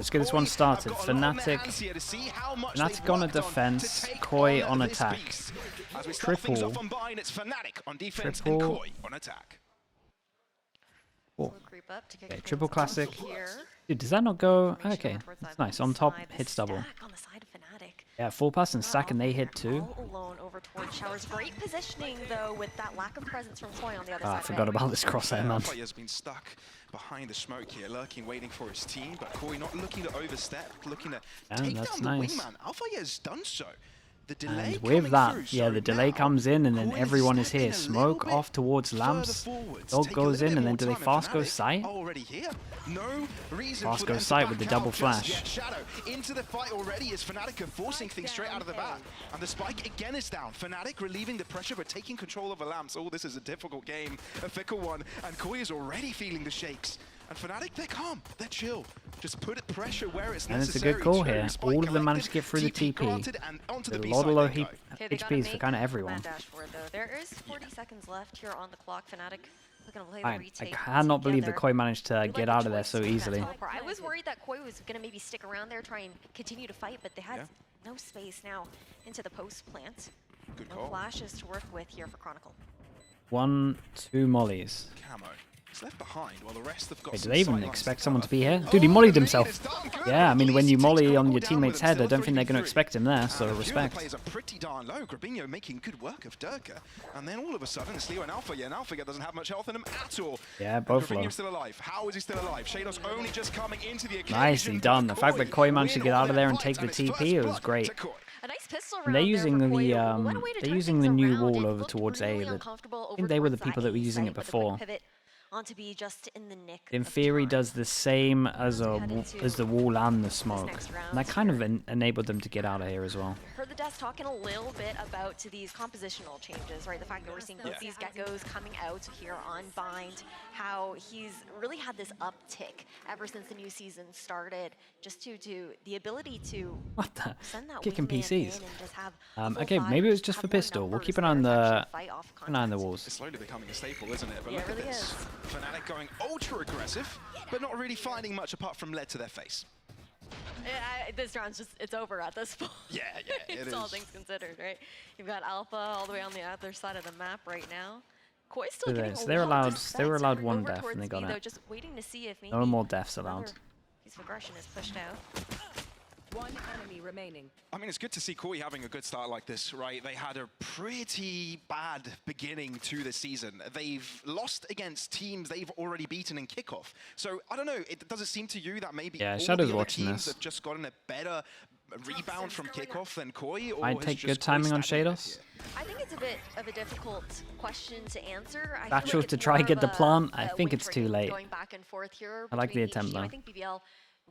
Let's get this one started. Fnatic on a defense, Koi on attack. Triple. Oh. Okay, triple classic. Dude, does that not go? Okay, that's nice. On top, hits double. Yeah, full pass and stack, and they hit too. Great positioning though, with that lack of presence from Koi on the other side. I forgot about this crosshair, man. Alpha has been stuck behind the smoke here, lurking, waiting for his team, but Koi not looking to overstep, looking to take down the wingman. Alpha has done so. And with that, yeah, the delay comes in and then everyone is here. Smoke off towards lamps. Dog goes in and then do they fast go sight? Fast go sight with the double flash. Shadow into the fight already as Fnatic are forcing things straight out of the bat. And the spike again is down. Fnatic relieving the pressure but taking control over lamps. Oh, this is a difficult game, a fickle one. And Koi is already feeling the shakes. And Fnatic, they're calm, they're chill. Just put pressure where it's necessary. And it's a good call here. All of them managed to get through the TP. A lot of low HPs for kind of everyone. There is 40 seconds left here on the clock. Fnatic looking to play I the retake. cannot believe that Koi managed to get out of there so easily. I was worried that Koi was going to maybe stick around there, try and continue to fight, but they had no space now into the post plant. No flashes to work with here for Chronicle. 1, 2 mollies. Camo. He's left behind while the rest have got. Wait, do they even expect someone to be here? Dude, he mollied himself. Yeah, I mean, when you molly on your teammate's head, I don't think they're going to expect him there, so respect. Players are pretty darn low. Grabinho making good work of Durka. And then all of a sudden, it's Leo and Alpha. Yeah, and Alpha doesn't have much health in him at all. Yeah, both low. Grabinho's still alive. How is he still alive? Shadows only just coming into the occasion. Nicely done. The fact that Koi managed to get out of there and take the TP, it was great. A nice pistol and they're using the new wall over towards A. I think they were the people that were using it before. To be just in the nick. In theory, does the same as the wall and the smoke, and that kind of enabled them to get out of here as well. Heard the devs talking a little bit about these compositional changes, right? The fact that we're seeing both these geckos coming out here on Bind, how he's really had this uptick ever since the new season started, just to the ability to send that kicking PCs. In and just have okay, maybe it was just for pistol. We'll keep an eye on the walls. It's slowly becoming a staple, isn't it? But yeah, look at this. Fnatic going ultra aggressive, but not really finding much apart from lead to their face. This round's just, it's over at this point. Yeah, it's all things considered, right? You've got Alpha all the way on the other side of the map right now. Koi's still getting they were allowed one death and they got it. Just waiting to see if maybe no more deaths allowed. Piece of aggression is pushed out. One enemy remaining. I mean, it's good to see Koi having a good start like this, right? They had a pretty bad beginning to the season. They've lost against teams they've already beaten in kickoff. So, I don't know, does it seem to you that maybe all Shadow's the other watching teams this. have just gotten a better rebound from kickoff than Koi? Or I'd take good timing on Shadows. I think it's a bit of a difficult question to answer. Satchel to try get the plant, I think it's too late. Going back and forth here. I like the attempt though. I think BBL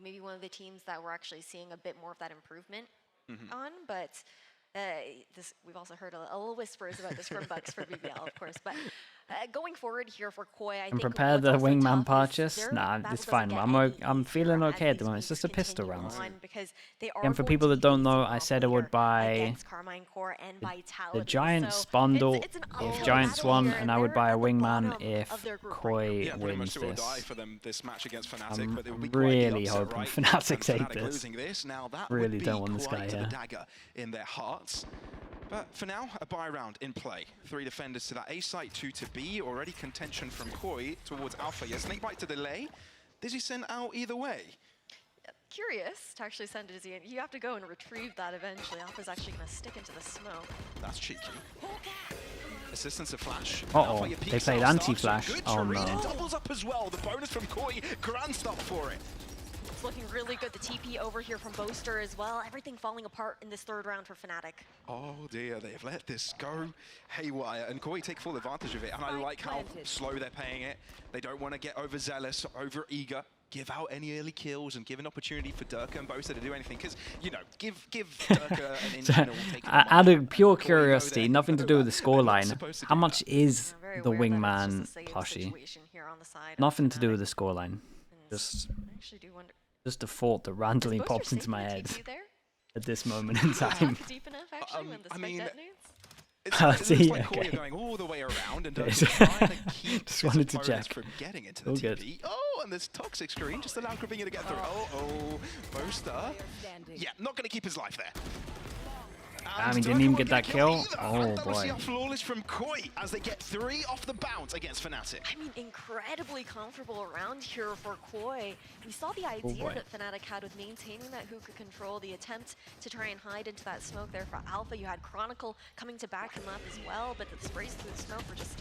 maybe one of the teams that we're actually seeing a bit more of that improvement on, but we've also heard a little whispers about the scrum bugs for BBL, of course. But going forward here for Koi, I think prepare the wingman purchase. Nah, it's fine. I'm feeling okay at the moment. It's just a pistol round. And for people that don't know, I said I would buy the Giants bundle if Giants won, and I would buy a wingman if Koi wins this. I'm really hoping Fnatic take this. Really don't want this guy here. In their hearts. But for now, a buy round in play. 3 defenders to that A site, 2 to B. Already contention from Koi towards Alpha. Yeah, snakebite to delay. Does he send out either way? Curious to actually send it as you have to go and retrieve that eventually. Alpha's actually going to stick into the smoke. That's cheeky. Assistance of flash. Uh-oh, they played anti-flash. Oh no. Doubles up as well. The bonus from Koi. Grand stop for it. It's looking really good. The TP over here from Boaster as well. Everything falling apart in this third round for Fnatic. Oh dear, they've let this go haywire, and Koi take full advantage of it. And I like how slow they're playing it. They don't want to get overzealous, over eager. Give out any early kills and give an opportunity for Durka and Boaster to do anything. Because, you know, give Durka an internal take. Out of pure curiosity, nothing to do with the scoreline. How much is the wingman plushie? Nothing to do with the scoreline. Just a thought that randomly pops into my head at this moment in time. Deep enough, actually, when the spike detonates? It looks like okay. Koi are going all the way around and Yes. trying to keep Just his wanted to opponents check. from getting into the All good. TP. Oh, and this toxic screen just allowed Gravinha to get through. Oh, Boaster. Yeah, not going to keep his life there. I mean, didn't even get that kill. Oh That was boy. flawless from Koi as they get 3 off the bounce against Fnatic. I mean, incredibly comfortable around here for Koi. We saw the idea boy. that Fnatic had with maintaining that hookah control, the attempt to try and hide into that smoke there for Alpha. You had Chronicle coming to back him up as well, but the sprays through the smoke were just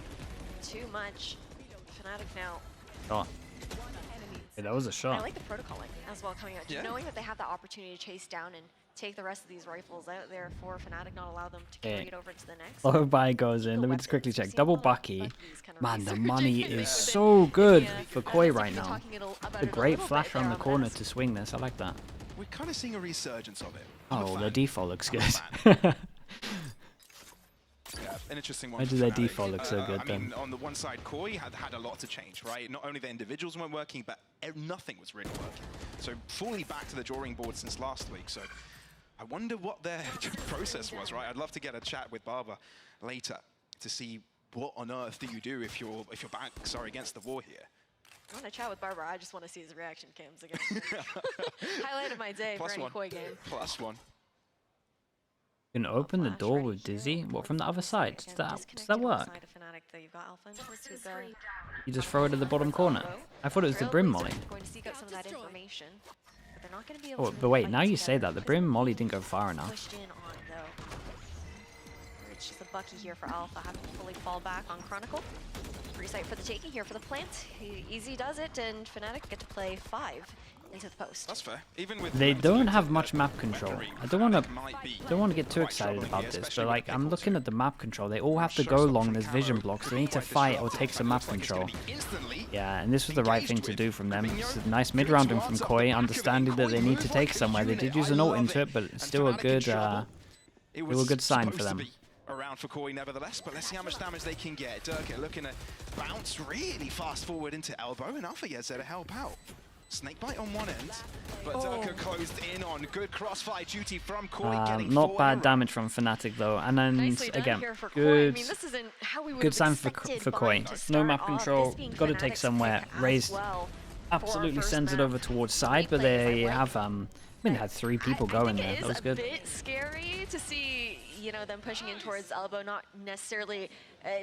too much. Fnatic now. Oh. Yeah, that was a I shot. like the protocoling as well coming out. Just knowing that they have the opportunity to chase down and take the rest of these rifles out there for Fnatic, not allow them to carry it over to the next. Low buy goes in. Let me just quickly check. Double Bucky. Bucky's kind of Man, the resurging money within is so good for Koi As right we've been now. talking about The it a great little flash bit there around the on corner this. to swing this. I like that. We're kind of seeing a resurgence of it. Oh, the default looks good. Yeah, an interesting one. Why for does their Fnatic. default look so good I mean, then? on the one side, Koi had a lot to change, right? Not only the individuals weren't working, but nothing was really working. So fully back to the drawing board since last week. So I wonder what their process was, right? I'd love to get a chat with Barber later to see what on earth do you do if you're back, against the wall here. I want to chat with Barbara. I just want to see his reaction cams again. Highlight of my day for any Koi game. +1. You can open the Flash door right with here. Dizzy. What, from the other side? Does Again, that disconnected on the work? side of Fnatic, though. You've got Alpha and Twist, who's You just throw it at the bottom corner. I thought it was the Brim Molly. Going to seek out some of that information, but they're not going to be able Oh, to but wait, fight now you together say that. The because Brim Molly didn't go far they're enough. pushed in on, though. It's just a Bucky here for Alpha, having to fully fall back on Chronicle. Free sight for the taking here for the plant. Easy does it, and Fnatic get to play 5 into the post. That's fair. Even with They Fnatic, don't the have much map control. weaponry, I don't want Fnatic might be to get too quite excited troubling about here, this, especially but with like the I'm pickle looking too. at the map control. They all have to Sure go stuff along. from There's Camo vision blocks. They need to quite fight or disruptive. take some It map looks like it's control. gonna be instantly Yeah, and this was the right thing to do from them. It's a nice mid rounding from Koi, understanding that they need to take somewhere. They did use an ult into it, but it's still a good, It a good sign for supposed to them. be around for Koi nevertheless, but let's see how much damage they can get. Durka looking to bounce really fast forward into elbow, and Alpha gets there to help out. Snakebite on one end, but Durka closed in on good crossfire duty from Koi. Getting not 4 in a bad row. damage from Fnatic though, and then Nicely done again, here for Koi. I good, mean, this isn't how we would good have sign for expected Koi. Bind to No start map off, control, this being got to take Fnatic's somewhere. pick as Raised well for our absolutely first sends it map. over towards side, but they have I mean, they had 3 people going there. That was good. I think it is a bit scary to see, you know, them pushing in towards elbow, not necessarily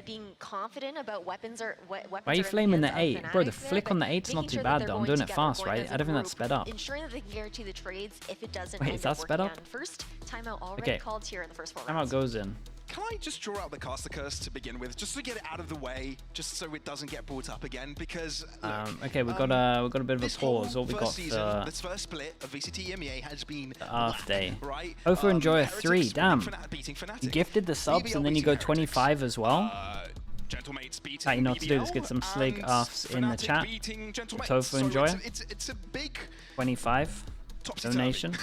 being confident about weapons or weapons. Why are you flaming the 8? Bro, the flick on the 8's not too bad though. I'm doing it fast, right? I don't think that's sped up. Ensuring that they can guarantee the trades if it doesn't. Wait, is that sped up? First timeout already Okay. called here in the first 4 Timeout rounds. goes in. Can I just draw out the caster curse to begin with, just to get it out of the way, just so it doesn't get brought up again? Because look, Okay, we've got a bit of a this pause. whole What we first got season, this first split of VCT EMEA has been half day. right? Hope you enjoy a Heretics 3. Damn. beating Fnatic. You gifted the subs BBL and then you beating go 25 as well. Gentlemates beating That you know what to do, just BBL, get some slig and offs in the Fnatic chat. beating Gentlemates. Tofu So enjoyer. It's a big 25 topsy-turvy donation.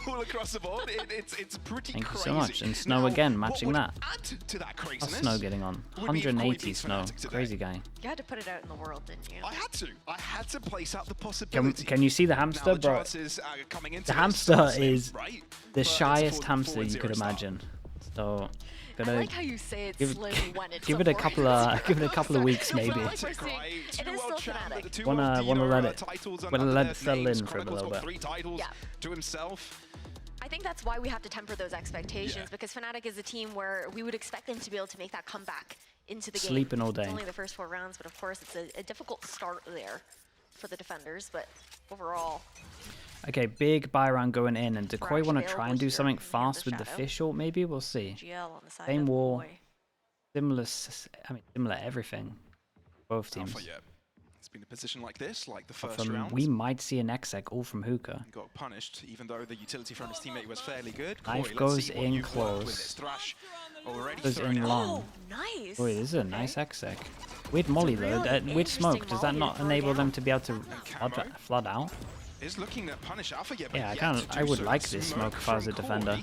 all across the board. It's pretty Thank you crazy. so much. And Snow Now, again, what matching would that. add to that How's craziness Snow getting on? would be if Koi 180 beats Snow. Fnatic today. Crazy guy. You had to put it out in the world, didn't you? I had to place out the possibility. Can you see the hamster, Now, the bro? chances are coming into The this hamster are slim, is right? the But it's shyest 4-0 hamster you could start. imagine. So, I gotta like how you say it's give, slim when it's give it a four. couple of weeks maybe. Like we're seeing- Right, it two is world still champ, Fnatic. the two Wanna world let Dino, it- titles wanna under let their it settle names. in for a Chronicle's little got bit. 3 titles Yeah. to himself. I think that's why we have to temper those expectations Yeah. because Fnatic is a team where we would expect them to be able to make that comeback into the game. Sleeping all day. It's only the first 4 rounds, but of course it's a difficult start there for the defenders, but overall. Okay, big buy round going in, and Decoy Fresh want to try available and do here something in the fast with the shadow. fish ult, maybe? We'll see. GL on the side Same of wall. Boy. Similar everything. Both teams. Alpha, yeah. It's been a position like this, like the first From, round. we might see an exec all from Hookah. Got punished, even though the utility from his teammate was fairly good. Knife Koi, let's goes see what in you've worked with close. this. Thrash already Goes throwing in it. long. Oh, nice. Boy, this is a nice exec. Weird molly though. Weird smoke. Does that not enable them to be able to flood out? Is looking to punish Alpha yet, but Yeah, I yet can't. to I do would so. like this smoke if I was a from defender.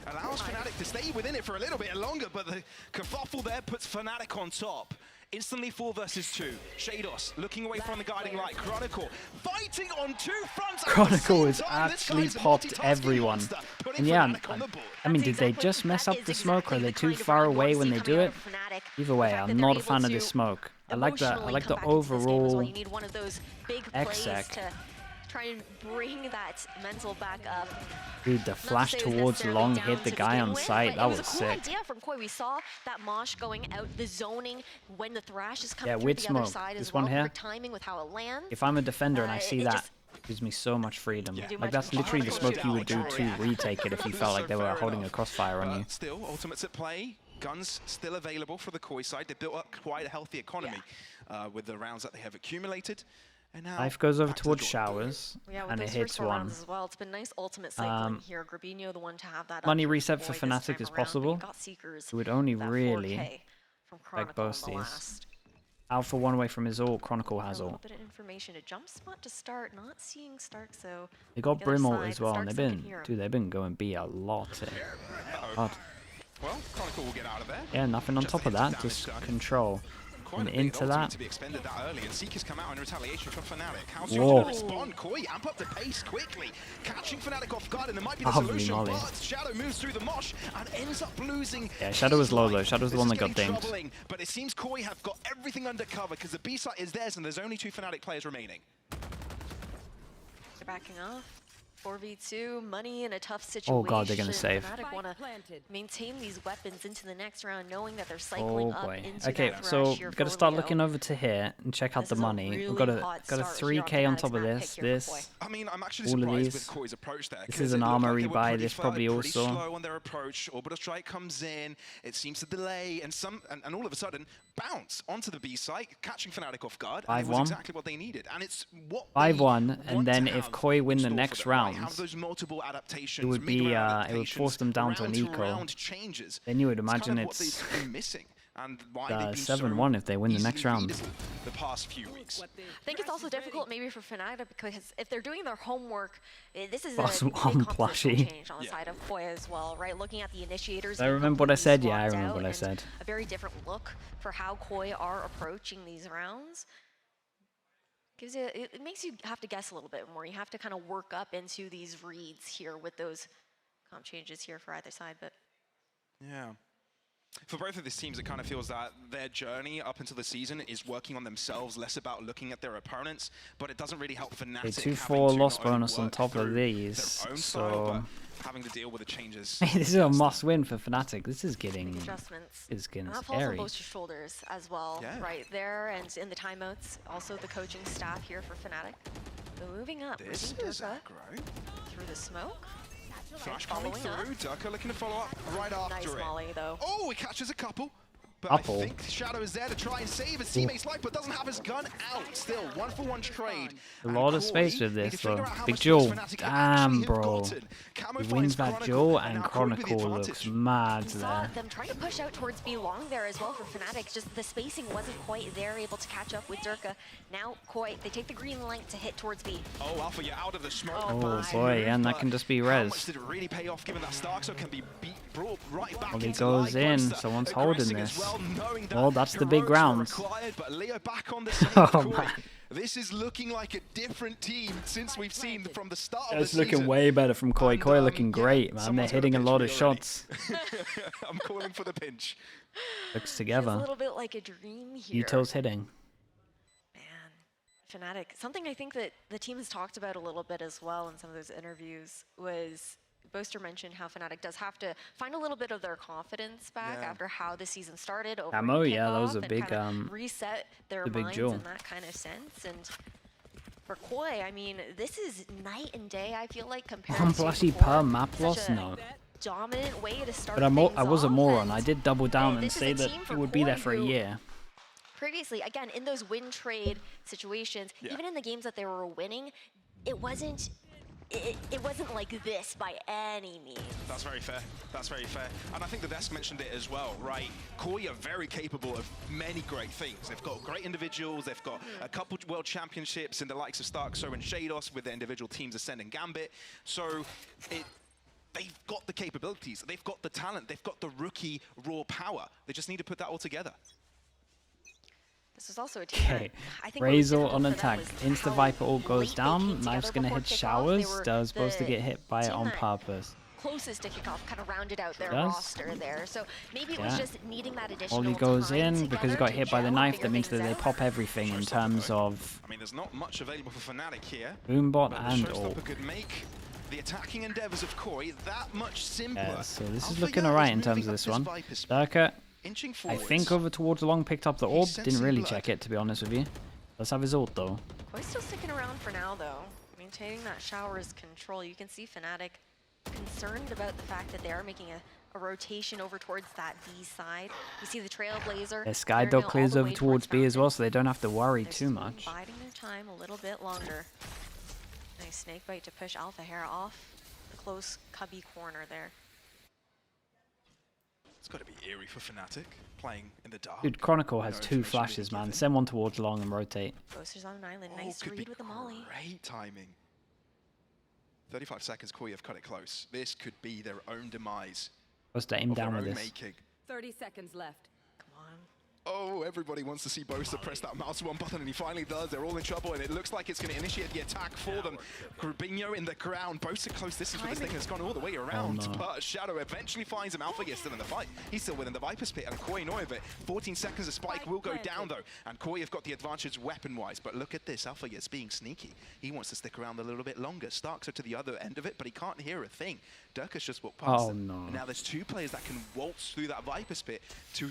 Koi allows Fnatic to stay within it for a little bit longer, but the kerfuffle there puts Fnatic on top. Instantly 4 versus 2. Shados looking away from the guiding light. Chronicle fighting on 2 fronts. Chronicle has actually popped everyone. And yeah, I mean, did they just mess up the smoke, or are they too far away when they do it? Either way, I'm not a fan of this smoke. I like the overall exec. Try and bring that mental back up. Dude, the flash towards long hit the guy on site. That was sick. Idea from Koi. We saw that mosh going out, the zoning when the thrash is coming Yeah, through with the smoke. other side This as well. one here. Timing with how it lands. If I'm a defender and I see that, it gives me so much freedom. Like that's literally the smoke you would do to retake it if you felt like they were holding a crossfire on you. Still, ultimates at play. Guns still available for the Koi side. They built up quite a healthy economy with the rounds that they have accumulated. And now Life goes over towards showers, and it those hits one. as well. It's been nice ultimate cycling here. Grabinho, the one to have that Money up reset for this time Fnatic is around, possible. but you got Seekers It would only with that really 4K from like Chronicle both on the these. last. Alpha one away from his ult, Chronicle has A little ult. bit of information. A jump spot to start. Not seeing Stark, so They got the other Brim ult side, as well, and Stark's they've not gonna been, hear him. dude, they've been going B a lot. God. well, Chronicle will get out of there. Yeah, nothing on Just top of hits that, damage just done. control. Quite And a big into ultimate that. to be expended that early, and Seekers come out in retaliation from Fnatic. How's Whoa. going to respond? Koi amp up the pace quickly, catching Fnatic off guard, and there might be the Holy solution, moly. but Shadow moves through the mosh and ends up losing. Yeah, Shadow was low though. B-side. Shadow's the This one is that got getting dinged. troubling, but it seems Koi have got everything under cover because the B side is theirs, and there's only 2 Fnatic players remaining. They're backing off. 4v2, money in a tough situation. Oh god, they're gonna save. Fnatic want to maintain these weapons into the next round, knowing that they're cycling Oh up boy. into Okay, that so thrash we've here got to for start Leo. looking over to here and check out This the is a money. really We've got a hot got a start here on 3k on Fnatic's top of map this. pick here for This. I mean, I'm actually All of surprised these. with Koi's approach there. This 'cause is it an looked like armory they were buy, pretty this probably pretty also. slow on their approach. Orbital Strike comes in, it seems to delay, and all of a sudden bounce onto the B site, catching Fnatic off guard. And it was 5-1. exactly what they needed, and it's what 5-1, they and want then to if have Koi win in the store next for them, right? rounds, Have those multiple adaptations, it would be mid-round it would force them down to an eco. round-to-round changes. Then you would It's imagine kind of what it's they've been missing. And why they've been 7-1 if they win the easily next round. beatable the past few weeks. I think it's also difficult maybe for Fnatic because if they're doing their homework, this is Boss a big one compositional plushie. change on the side of Koi as well, right? Looking at the initiators. I and remember how what I these said, yeah, I swapped remember out, what I and said. A very different look for how Koi are approaching these rounds. It makes you have to guess a little bit more. You have to kind of work up into these reads here with those comp changes here for either side, but Yeah. For both of these teams, it kind of feels that their journey up into the season is working on themselves, less about looking at their opponents, but it doesn't really help Fnatic. Okay, 2-4 having to loss not only bonus on work top of through these, their own so style, but having to deal with the changes. this is a must-win for Fnatic. This is big getting adjustments. getting And that falls on scary. both your shoulders as well, Yeah. right there, and in the timeouts, also the coaching staff here for Fnatic. So moving up, we're This seeing is Durka aggro. through the smoke. Flash coming Following up. through. Durka looking to follow up right after Nice it. molly though. Oh, he catches a couple. But Couple. I think Shadow is there to try and save his teammate's life, but doesn't have his gun out. Still, 1-for-1 trade. A lot of space Koi with need this, to figure though. out how Big much Jewel. space Fnatic Damn, actually have bro. gotten. Camo He finds wins that Chronicle, Jewel, and and now Koi with the Chronicle looks advantage. mad We saw there. them trying to push out towards B long there as well for Fnatic. Just the spacing wasn't quite there, able to catch up with Durka. Now Koi, they take the green light to hit towards B. Oh, Alpha, you're out of the smoke. Oh, Oh my. boy, yeah, and that can just be How res. much did it really pay off given that Starkso can be brought right back Well, he into goes life? in, Monster someone's holding aggressing as this. well, knowing that Well, that's the big heroics were rounds. required, but Leo back on the same Oh, Koi. man. This is looking like a different team since we've seen from the start of It's the looking season. way better from Koi. And, Koi looking yeah, great, man. They're someone's got hitting a pinch lot me of already. shots. I'm calling for the pinch. Looks Feels a together. little bit like a dream here. Uto's hitting. Man, Fnatic. Something I think that the team has talked about a little bit as well in some of those interviews was Boaster mentioned how Fnatic does have to find a little bit of their confidence back Yeah. after how the season started. Over Ammo, in yeah, that was kickoff a and big, kinda reset their the big minds jewel. in that kind of sense. And for Koi, I mean, this is night and day. I feel like compared One to plushie before. per map Such loss? a No. dominant way to start But I was a off, moron. and I did double down and this is say a that team he for would be there Koi for a who year. previously, again, in those win trade situations, Yeah. even in the games that they were winning, it wasn't like this by any means. That's very fair. That's very fair. And I think the desk mentioned it as well, right? Koi are very capable of many great things. They've got great individuals. They've got a couple world championships in the likes of Starkso and Shados with their individual teams, Ascend and Gambit. So they've got the capabilities. They've got the talent. They've got the rookie raw power. They just need to put that all together. This was also a team Okay, that I think what was Razor difficult on for them attack. was Insta how Viper ult late goes they down. came Knife's together gonna before hit kickoff. showers. They were They're supposed to the get hit by it team on that purpose. closest to kickoff kind of rounded out their Does. roster there. So maybe it was just needing that additional Ollie goes time in because he got together hit to by the gel and knife. figure That means that things they out. pop everything in terms of I mean, there's not much available for Fnatic here. Boombot But the and showstopper ult. could make the attacking endeavors of Koi that much simpler. Yeah, so this is Alpha looking Yao alright is in terms moving of up this one. Viper speed, Durka, inching I forwards. think over towards the long picked up the orb. He's Didn't sensing really blood. check it, to be honest with you. Let's have his ult though. Koi's still sticking around for now, though. Maintaining that shower's control. You can see Fnatic concerned about the fact that they are making a rotation over towards that B side. You see the Trailblazer. Their Sky Dog clears over towards B as well, so they don't have to worry They're too still much. biding their time a little bit longer. Nice snake bite to push Alpha Hair off the close cubby corner there. It's got to be eerie for Fnatic playing in the dark. Dude, Chronicle has No 2 information flashes, being man. given. Send one towards long and rotate. Ghosters on an island. Oh, Nice could read be with the molly. Great timing. 35 seconds, Koi have cut it close. This could be their own demise. Supposed to aim of their down with own this. making. 30 seconds left. Come on. Oh, everybody wants to see Boaster press that mouse one button, and he finally does. They're all in trouble, and it looks like it's going to initiate the attack for them. Grubinho in the ground. Boaster close distance with this thing that's gone all the way around. no. But Shadow eventually finds him. Alpha is still in the fight. He's still within the Viper's pit, and Koi know of it. 14 seconds, the spike will go down, though. And Koi have got the advantage weapon-wise. But look at this. Alpha is being sneaky. He wants to stick around a little bit longer. Starks are to the other end of it, but he can't hear a thing. Durka's just walked past Oh, him. no. And now there's 2 players that can waltz through that Viper's pit to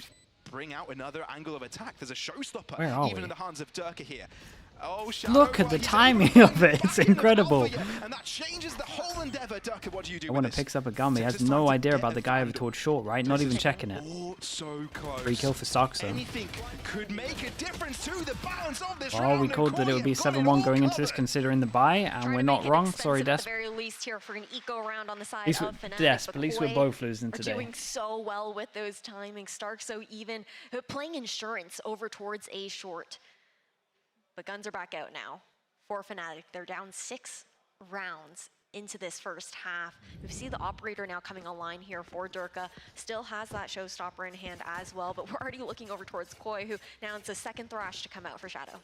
bring out another angle of attack. There's a showstopper, Where are even we? in the hands of Durka here. Oh, Shadow, Look at well, the he's timing able to of it. back It's in the incredible. Alpha, and that changes the whole endeavor. Durka, what do you do I with want to this? picks up a gun, but he has It's time no to idea get about the guy over advantage. towards short, right? Not even checking it. Oh, so close. Free kill for Starks, though. Anything could make a difference to the balance of this Well, round. we and called that it Koi would be have got it 7-1 all going into this, covered. considering the buy, and Trying we're to not make it wrong. expensive Sorry, at the Des. very least here for an eco round on the side Least of we- Fnatic. Des, but at least we're Koi both losing are today. doing so well with those timings. Stark so even, playing insurance over towards A short. But guns are back out now for Fnatic. They're down 6 rounds into this first half. We see the operator now coming online here for Durka. Still has that showstopper in hand as well, but we're already looking over towards Koi, who now it's a second thrash to come out for Shadow.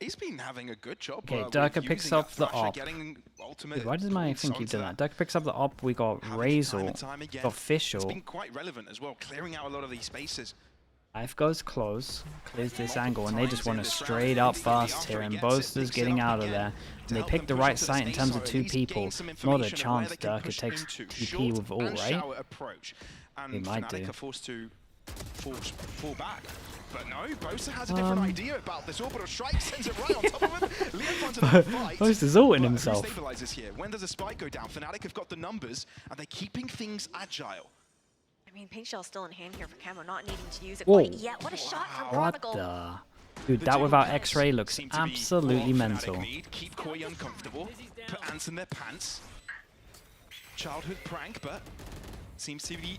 He's been having a good job. Okay, with Durka picks using up that the Thrasher, op. getting ultimate Dude, why does my thing keep onto doing that? Durka picks up the op. We got having Razor, time and time again. got Fischl. It's been quite relevant as well, clearing out a lot of these spaces. Knife goes close, clears this angle, and they just want to straight up fast here, and Boaster's getting out of there. And they picked the right site in terms of 2 people. Not a chance Durka takes TP with ult, right? And He might Fnatic do. are forced to fall back. But no, Boaster has a different idea about this. Orbital strike sends it right on top of him. Leo finds another fight. Boaster's ulting But himself. Who stabilizes here? When does a spike go down? Fnatic have got the numbers, and they're keeping things agile. I mean, Pink Shell's still in hand here for Camo, not needing to use it Whoa. quite yet. What a shot from What Chronicle. the? Dude, The that dual without kills X-ray looks seem to be absolutely what Fnatic mental. need. Keep Koi uncomfortable, put ants in their pants. Childhood prank, but seems to be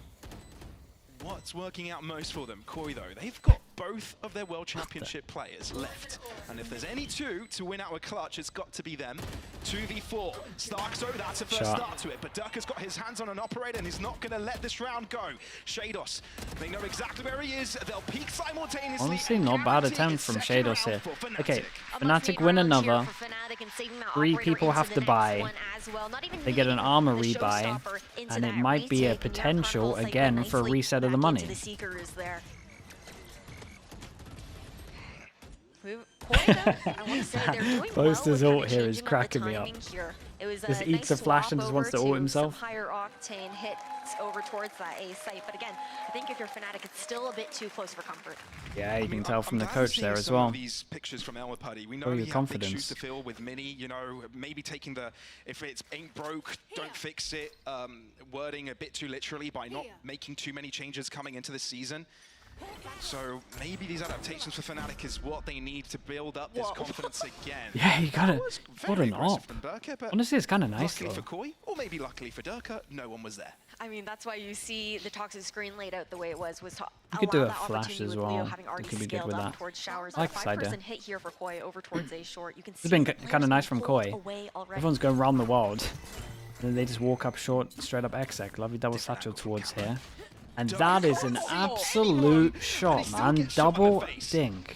what's working out most for them. Koi, though, they've got both of their World Championship players left. And if there's any 2 to win out a clutch, it's got to be them. 2v4. Starks, though, that's a first Shot. start to it. But Durka's got his hands on an operator, and he's not going to let this round go. Shados, they know exactly where he is. They'll peek simultaneously. Honestly, and not bad guarantee attempt it's from second Shados here. round for Fnatic. Okay, A must-win Fnatic win round here another. for Fnatic and saving that 3 operator people into have the to next buy. one as well. Not even They get an needing armor the rebuy, showstopper into and it that might be a retake, and now potential Chronicle's like again for a nicely reset of the back money. into the Seekers there. Koi, though, I want to say they're doing Boaster's well with ult kinda here is changing up the cracking me up. timing here. It was Just a eats nice a flash and swap just wants to over ult himself. some higher octane hits over towards that A site. But again, I think if you're Fnatic, it's still a bit too close for comfort. Yeah, you I mean, can tell I'm from the glad coach seeing there as some well. of these pictures from Elmer Putty. We know Show he your had big confidence. shoes to fill with Mini, you know, maybe taking the, if it ain't broke, don't fix it, wording a bit too literally by not making too many changes coming into the season. So maybe these adaptations for Fnatic is what they need to build up this confidence again. Yeah, you gotta. That was What very an aggressive op. from Durka, but Honestly, it's kind of nice luckily though. for Koi, or maybe luckily for Durka, no one was there. I mean, that's why you see the toxic screen laid out the way it was to You could allow do a that flash opportunity as with Leo well. having It already could be good scaled with up that. towards showers. I like The the side 5-person there. hit here for Koi over towards A short. You can see It's been the kind of players nice being from pulled Koi. away already. Everyone's going around the world. And then they just walk up short, straight up exec. Lovely double satchel towards here. And that is an absolute shot, man. Double dink.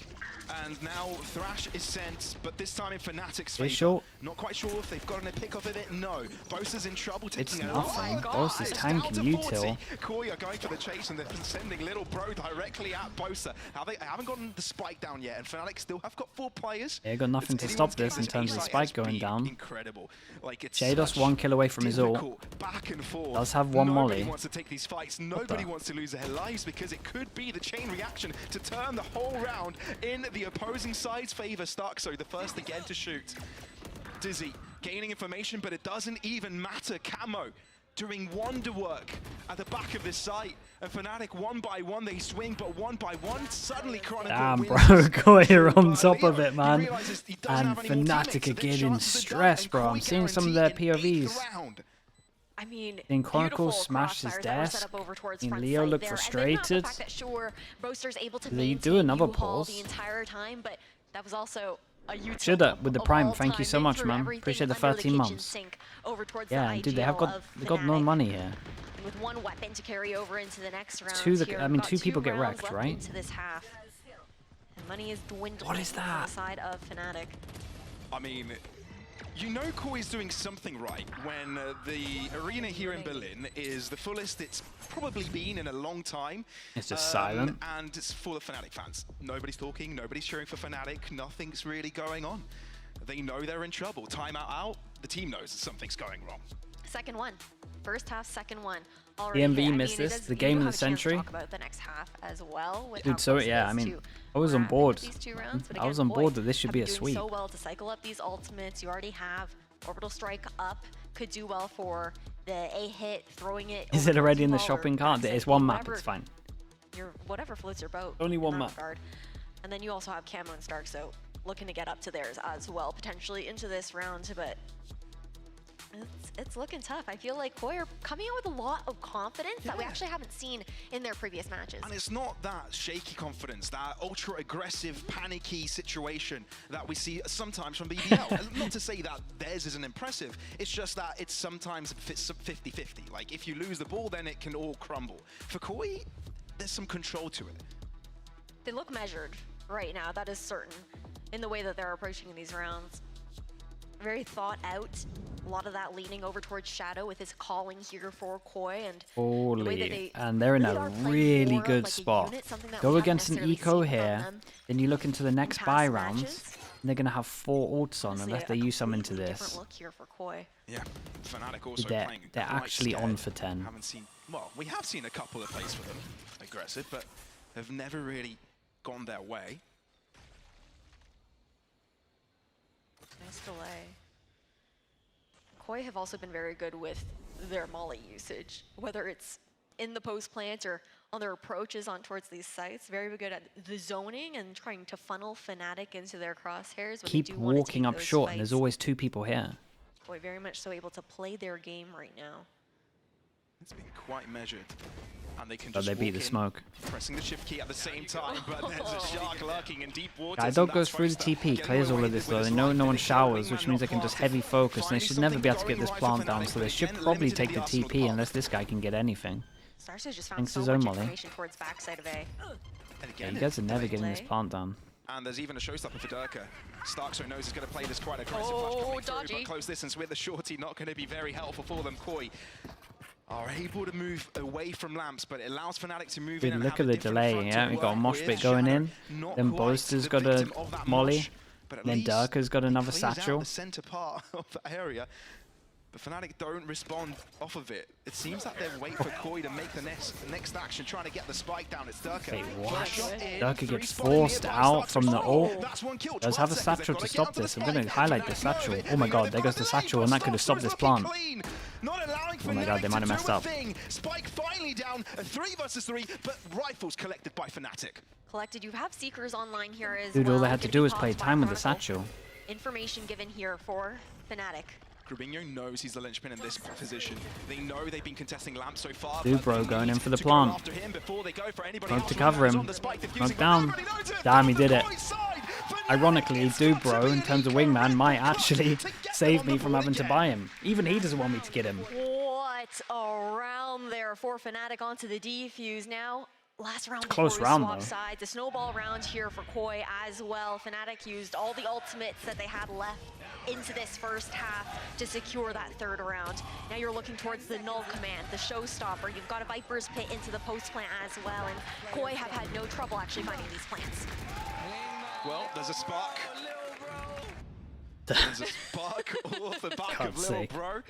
And now Thrash is sent, but this time in Fnatic's They're favor. short. Not quite sure if they've gotten a pick off of it. No. Bosa's in trouble, It's taking a nothing. lot. Bosa's It's tanking down to you, 40. Till. Koi are going for the chase, and they're sending little bro directly at Bosa. They haven't gotten the spike down yet, and Fnatic still have got 4 players. They got nothing to stop this in terms of spike going down. Incredible. Like, it's Jados 1 kill away from his ult. Back and forth. Does have one Nobody molly. wants to take these fights. Nobody wants to lose their lives because it could be the chain reaction to turn the whole round in the opposing side's favor. Starkso, the first again to shoot. Dizzy gaining information, but it doesn't even matter. Camo doing wonder work at the back of this site. And Fnatic, one by one, they swing, but one by one, suddenly Chronicle Damn, wins. bro, Koi are on top of it, He man. realizes he doesn't And have any more Fnatic teammates, are so their getting chances are done, stressed, and bro. Koi I'm seeing some of their guarantee an POVs. 8th round. I mean, Then Chronicle beautiful smashed his crossfires that were set desk. up over towards And front Leo side looked there. And frustrated. then the fact that sure, Boaster's able to They maintain do another U-Haul pulse. the entire time, but that was also a utility Shoulda with the of Prime. all Thank you time. so They much, threw man. everything Appreciate the under 13 kitchen months. sink over towards Yeah, the dude, they have IGL got of no Fnatic. money here. With one weapon to carry over into the next round. Two people get wrecked, left right? Into this half. And money is dwindling. What is on that? the side of Fnatic. I mean, you know Koi's doing something right when the arena here in Berlin is the fullest it's probably been in a long time. It's just silent. And it's full of Fnatic fans. Nobody's talking, nobody's cheering for Fnatic, nothing's really going on. They know they're in trouble. Timeout out, the team knows something's going wrong. Second one. First half, second one. The Already MV hit. missed this, the you game do of the have a chance to century. Talk about the next half as well. With Dude, how so close it yeah, is I mean, to I was on wrapping up board. these 2 rounds. But I was again, on board Koi that this should have be been a doing sweep. so well to cycle up these ultimates. You already have Orbital Strike up. Could do well for the A hit, throwing it. Is over it already in the towards U-Haul or shopping cart? backside, It's one map, whatever it's fine. whatever floats your boat. Only in one that map. regard. And then you also have Camo and Stark, so looking to get up to theirs as well, potentially into this round, but it's looking tough. I feel like Koi are coming out with a lot of confidence that we actually haven't seen in their previous matches. And it's not that shaky confidence, that ultra-aggressive, panicky situation that we see sometimes from BBL. Not to say that theirs isn't impressive, it's just that it's sometimes 50-50. Like, if you lose the ball, then it can all crumble. For Koi, there's some control to it. They look measured right now, that is certain, in the way that they're approaching these rounds. Very thought out. A lot of that leaning over towards Shadow with his calling here for Koi, and the way that Holy, and they're in really a are playing really more of good like a spot. unit, something that we Go haven't against an necessarily eco seen from here, them then you look into the in next past buy rounds, matches. and they're going to have 4 ults on Honestly, unless a they use some into completely this. different look here for Koi. Yeah, Fnatic also They're playing quite actually on scared. for 10. Haven't seen, well, we have seen a couple of plays for them, aggressive, but have never really gone their way. Nice delay. Koi have also been very good with their molly usage, whether it's in the post plant or on their approaches on towards these sites. Very good at the zoning and trying to funnel Fnatic into their crosshairs. When Keep they do want to walking take up those short, and there's fights. always 2 people here. Koi very much so able to play their game right now. It's been quite measured. And they can But just they beat the walk in, smoke. pressing the shift key at the same time, but there's a shark lurking in deep water. Guy Dog goes through the TP, clears all of this though. They know no one showers, which means they can just heavy focus, and they should never be able to get this plant down, so they should probably take the TP unless this guy can get anything. Starso just found Thanks so to Zone much Molly. information towards backside of A. And Yeah, again, you guys are never getting this play. plant down. and there's even a showstopper for Durka. Starkso knows he's going to play this quite aggressive. Oh, flash coming dodgy. through, but close distance with the shorty, not going to be very helpful for them. Koi are able to move away from lamps, but it allows Fnatic to move in Dude, and look have at a the different delay, front to yeah? We got a work mosh with. pit going in, Shadow, not then quite Boaster's the got a victim of that molly, mosh, but at then least Durka's got he another clears out satchel. the center part of the area. But Fnatic don't respond off of it. It seems like they wait for Koi to make the next action, trying to get the spike down. It's Durka. Wait, what? First shot in, Durka 3 gets spotted forced nearby, out Starkso. from the Oh, ult. that's 1 kill. Does 12 have a seconds, satchel they've to gotta stop get onto this. the I'm going to spike. highlight the Fnatic satchel. knows it. Oh my They god, know there goes the they've got satchel, and that could have stopped Starkso this is looking plant. clean. Not allowing Oh my god, they Fnatic might have to messed do a up. thing. Spike finally down, a 3 versus 3, but rifles collected by Fnatic. Collected, you have Seekers online here as Dude, well. all they had to Gonna do be was play popped by time with the Chronicle. satchel. Information given here for Fnatic. Grubinho knows he's the linchpin in this position. They know they've been contesting lamps so far. Dude, but bro, they going in need for the to go plant. after him before they go for anybody Smoke else. to cover Ronaldo's him. on the spike, defusing, Smoke but down. nobody knows it. Damn, he From the did it. Koi side, Fnatic, Ironically, it's got to Dubro, be in an terms of equal wingman, might enough actually to get them save on me the from board having to again. buy him. Even he doesn't want me to get him. What a round there for Fnatic onto the defuse now. last round Close before we round, swap though. sides. A snowball round here for Koi as well. Fnatic used all the ultimates that they had left into this first half to secure that third round. Now you're looking towards the null command, the showstopper. You've got a Viper's Pit into the post plant as well, and Koi have had no trouble actually finding these plants. Well, there's a spark. There's a spark off the back of Little Bro.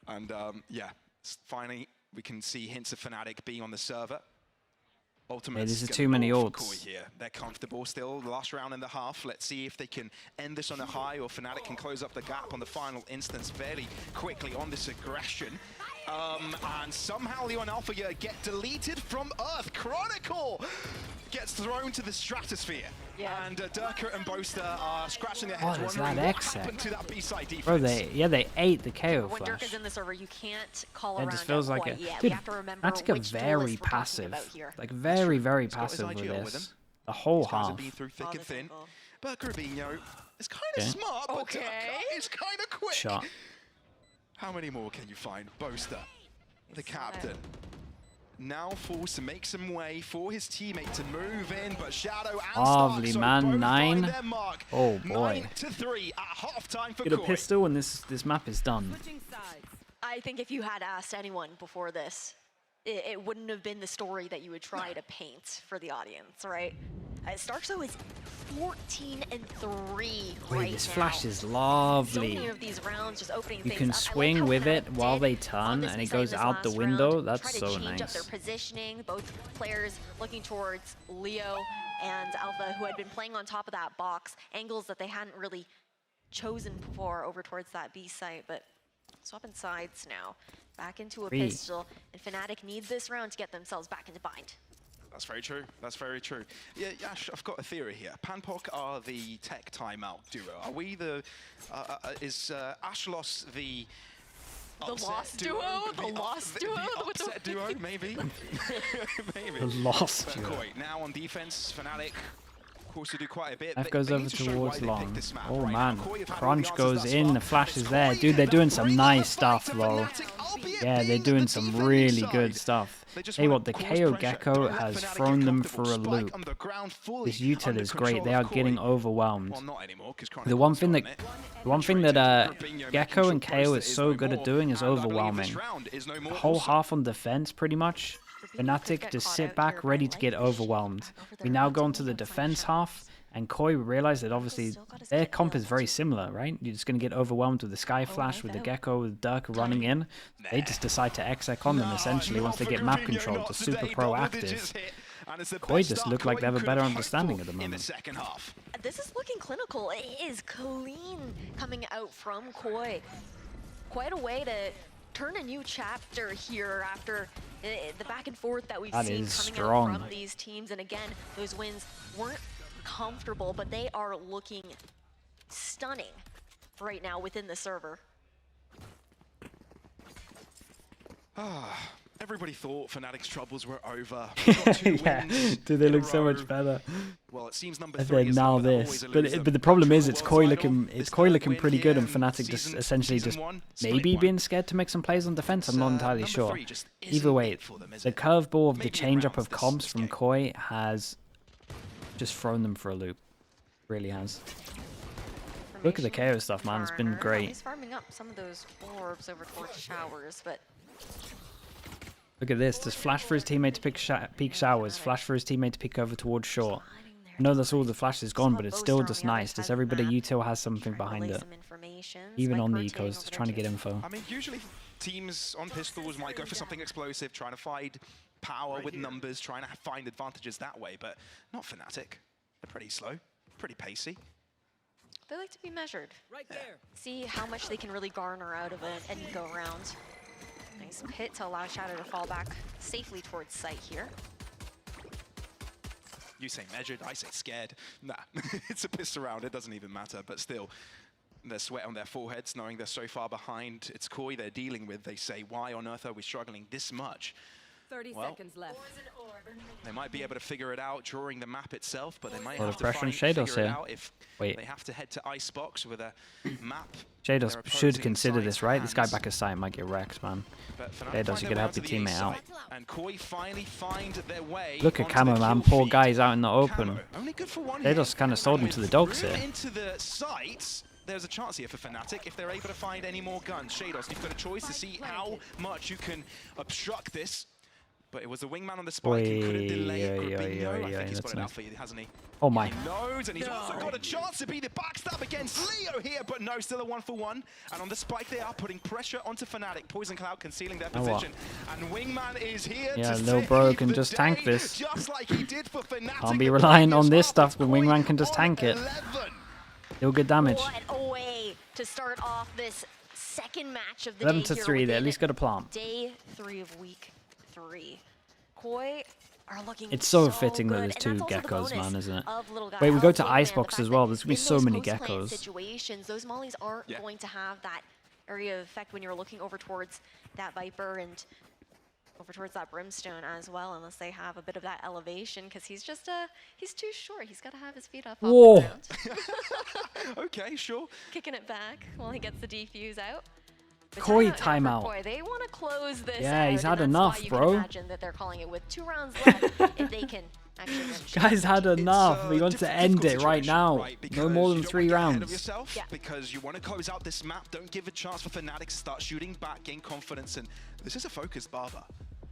And yeah, finally we can see hints of Fnatic being on the server. Ultimates. Yeah, these are too many ults. Here. They're comfortable still. The last round and a half. Let's see if they can end this on a high, or Fnatic can close up the gap on the final instance fairly quickly on this aggression. And somehow Leon Alpha get deleted from Earth. Chronicle gets thrown to the stratosphere. Yeah. And Durka and Boaster are scratching their heads, there's wondering that what happened to that B-side defense. Bro, they ate the KO When flash. Durka's in the server, you can't call It around just feels it like quite it. yet. Dude, We have to remember Fnatic are which very duelists we're talking passive. about here. Like very, very He's got his passive with IGL with this. him. The whole These guys half. have been through thick Oh, and this thin. angle. But Rubinho is kind of Okay. smart, but Okay. Durka is kind of quick. Shot. How many more can you find? Boaster, the captain, now forced to make some way for his teammate to move in, but Shadow and Lovely, Stark, man. so both 9. find their mark. Oh, boy. 9-3 at halftime for Get a Koi. pistol and this map is done. Switching sides. I think if you had asked anyone before this, it wouldn't have been the story that you would try to paint for the audience, right? Starkso is 14-3 right Wait, this now. flash is So lovely. many of these rounds just opening You things can up. I like swing how with Fnatic it while did they on turn this and it side in goes this out the last window. round, That's try to so change up their nice. positioning. Both players looking towards Leo and Alpha, who had been playing on top of that box, angles that they hadn't really chosen before over towards that B site, but swapping sides now. Back into a pistol, and Fnatic need this round to get themselves back into bind. That's very true. That's very true. Yeah, Yash, I've got a theory here. Panpok are the tech timeout duo. Are we the... is Ashlos the... upset lost duo? The lost duo? The upset duo, maybe? Maybe. The lost But duo. Koi, now on defense, Fnatic... Course to do quite a bit. F They goes need over to show why towards they long. picked this map Oh right man, now. Koi have had all the Crunch answers goes thus in, far. the flash It's is there. Koi Dude, they're doing some bringing nice the fight stuff, to though. Fnatic, albeit Yeah, they're being doing the some defending really side. good stuff. They just Hey, wanna what, the cause KO pressure. Gecko Don't let has Fnatic thrown get them for comfortable. a Spike loop. underground, fully This util under is great. control They of are getting Koi. overwhelmed. Well, not anymore, 'cause The one thing that Rubinho Gecko making and sure KO Boaster is so no good at more, doing is and I believe overwhelming. this round is no more The whole also. half on defense, pretty much. Fnatic just sit back, ready to get overwhelmed. We now go into the defense half, and Koi realize that obviously their comp is very similar, right? You're just going to get overwhelmed with the Sky Flash, with the Gecko, with Durka running in. They just decide to exec on them, essentially, once they get map control. They're super proactive. Koi just look like they have a better understanding at the moment. This is looking clinical. It is clean coming out from Koi. Quite a way to turn a new chapter here after the back and forth that we've That seen is coming strong. out from these teams. And again, those wins weren't comfortable, but they are looking stunning right now within the server. Everybody thought Fnatic's troubles were over. We got 2 Yeah, wins dude, they in a look so row. much better. Well, it seems number And 3 then is the now number that this, always but eludes them. the problem is Control it's the Koi world looking, title. it's Koi looking Win pretty good, here and Fnatic just season- essentially season just 1, split maybe 1. being scared to make some plays on defense. I'm not entirely number sure. 3 just Either isn't way, it for them, is the it? curveball of the Maybe change up around of this comps from game. Koi has just thrown them for a loop. Really has. Look at the KO stuff, man. It's been Farmer. great. He's farming up some of those orbs over towards showers, but Look at this. Just flash for his teammate to peek showers. Flash for his teammate to peek over towards short. I know that's all the flash is gone, but it's still just nice. Just everybody util has something behind it. Even on the ecos, just trying to get info. I mean, usually teams on pistols might go for something explosive, trying to find power with numbers, trying to find advantages that way, but not Fnatic. They're pretty slow, pretty pacey. they like to be measured. Right there. See how much they can really garner out of an eco round. Nice pit to allow Shadow to fall back safely towards site here. You say measured, I say scared. Nah, it's a pistol round, it doesn't even matter, but still, there's sweat on their foreheads, knowing they're so far behind. It's Koi they're dealing with. They say, why on earth are we struggling this much? 30 Well, seconds left. they might be able to figure it out during the map itself, but they might Lot have of to pressure on figure Shadows it here. out if Wait. they have to head to Icebox with a map. Shadows their should opposing consider side's this, right? This guy hands. back of sight might get wrecked, man. But Fnatic Shadows, find you their gotta way help onto your the A teammate out. side, and Koi finally find their way Look at onto Camo, the man. kill Poor feed. guy's out in the open. Camo, only good for one Shadows hit, kind of sold him and to the with dogs room here. into the sights, there's a chance here for Fnatic if they're able to find any more guns. Shadows, you've got a choice to see how much you can obstruct this. But it was the wingman on the spike who couldn't delay it. Rubinho, I think he's put it out for you, hasn't he? Oh my. He knows, and he's also got a chance to be the backstab against Leo here, but no, still a 1-for-1. And on the spike, they are putting pressure onto Fnatic. Poison Cloud concealing their position. And Wingman is here Yeah, to Lil Bro save can the just day, tank this. just like he did for Fnatic. Can't be the relying on previous this half. stuff It's when Koi Wingman can just on tank it. 11. Deal good damage. What a way to start off this second match of the 11 day to here 3. They at within least got a plant. Day 3 of week 3. Koi are looking It's so so fitting that good, there's and two that's also the geckos, bonus man, isn't it? of little guy Wait, we go of to Wingman, Icebox the as fact well. that There's gonna be in so those many post-plant geckos. situations, those mollies aren't going to have that area of effect when you're looking over towards that Viper and over towards that Brimstone as well, unless they have a bit of that elevation, because he's just he's too short. He's got to have his feet up off Whoa. the ground. Okay, sure. Kicking it back while he gets the defuse out. But Koi for timeout. Koi. They want to close this Yeah, out, he's and had that's enough, why you bro. Can imagine that they're calling it with 2 rounds left if they can actually win. Guys had enough. It's He a wants to end difficult it right situation, now. right? No Because more you than don't 3 wanna get ahead of rounds. yourself, Yeah. because you want to close out this map. Don't give a chance for Fnatic to start shooting back, gain confidence. And this is a focused Barber.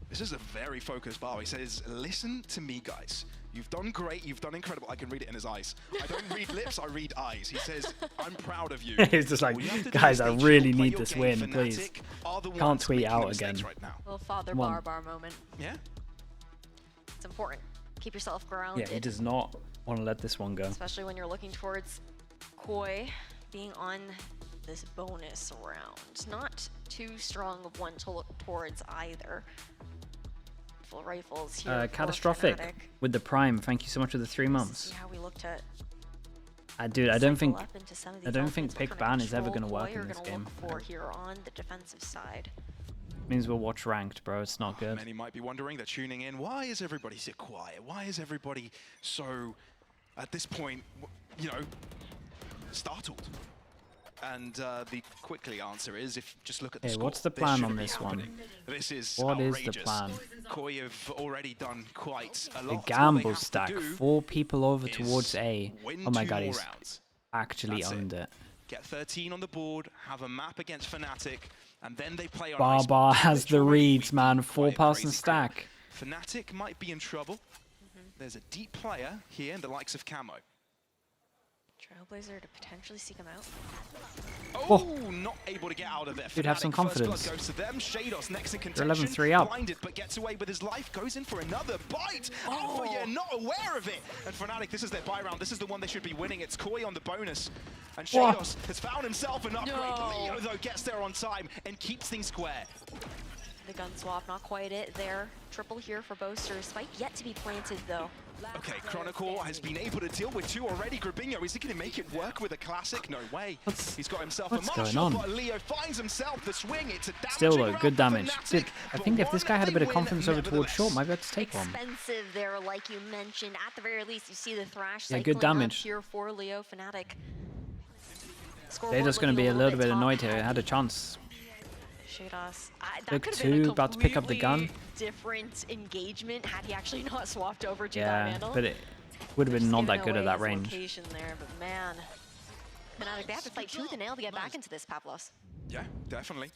This is a very focused Barber. He says, listen to me, guys. You've done great. You've done incredible. I can read it in his eyes. I don't read lips. I read eyes. He says, I'm proud of you. He's just like, All you have to do guys, is I stay really chill, play need your this game. win, Fnatic please. are the Can't ones tweet making out the mistakes again. right now. Little Father Come on. Barbar moment. Yeah. It's important. Keep yourself Yeah, grounded. he does not want to let this one go. Especially when you're looking towards Koi being on this bonus round. Not too strong of one to look towards either. Full rifles here. for Catastrophic Fnatic. with the Prime. Thank you so much for the 3 See months. how we looked at Dude, I don't think cycle up into some of I these don't think elements, what pick kind of ban is ever control gonna work Koi in are this gonna game. look for here on the defensive side. means we'll watch ranked, bro. It's not good. Many might be wondering, they're tuning in, why is everybody so quiet? Why is everybody so, at this point, you know, startled? And the quickly answer is, if just look at the Hey, score, what's the this plan shouldn't on be this one? happening. This is What is outrageous. the plan? Koi have already done quite a The lot. All they gamble have to stack. do 4 people over is towards A. win Oh my 2 god, more he's rounds. actually That's it. owned it. Get 13 on the board, have a map against Fnatic, and then they play on Barbar Icebox, has which the already reads, man. beat 4 quite a person crazy crowd. stack. Fnatic might be in trouble. There's a deep player here in the likes of Camo. Trailblazer to potentially seek him out. Oh, not able to get out of there. Dude, have some Fnatic, first blood confidence. goes to them. Shados next in You're contention. 11-3 up. Blinded, but gets away with his life. Goes in for another bite. Oh, but you're not aware of it. And Fnatic, this is their buy round. This is the one they should be winning. It's Koi on the bonus. And What? Shados has found himself an upgrade. No. Leo, though, gets there on time and keeps things square. The gun swap, not quite it there. Triple here for Boaster. Spike yet to be planted though. Okay, Chronicle has been able to deal with 2 already. Grabinho, is he going to make it work with a classic? No way. He's got himself what's a going Marshall, on? but Leo finds himself the swing. It's a damaging Still though, round good for damage. Fnatic, Dude, I but think if this one guy had a they bit of win confidence over towards nevertheless. short, might be able to take one. Expensive there, like you mentioned. At the very least, you see the Thrash Yeah, cycling good up damage. here for Leo Fnatic. They're just going to be a little bit annoyed here. top-heavy. Had a chance. Shados. That Look, could have been a 2, about to pick up the gun. completely different engagement had he actually not swapped over to that Yeah, Vandal. but it would have been Just not giving that good at away that his range. location there, but man, Fnatic, they have to fight tooth and nail to get back into this, Pavlos. Yeah, definitely.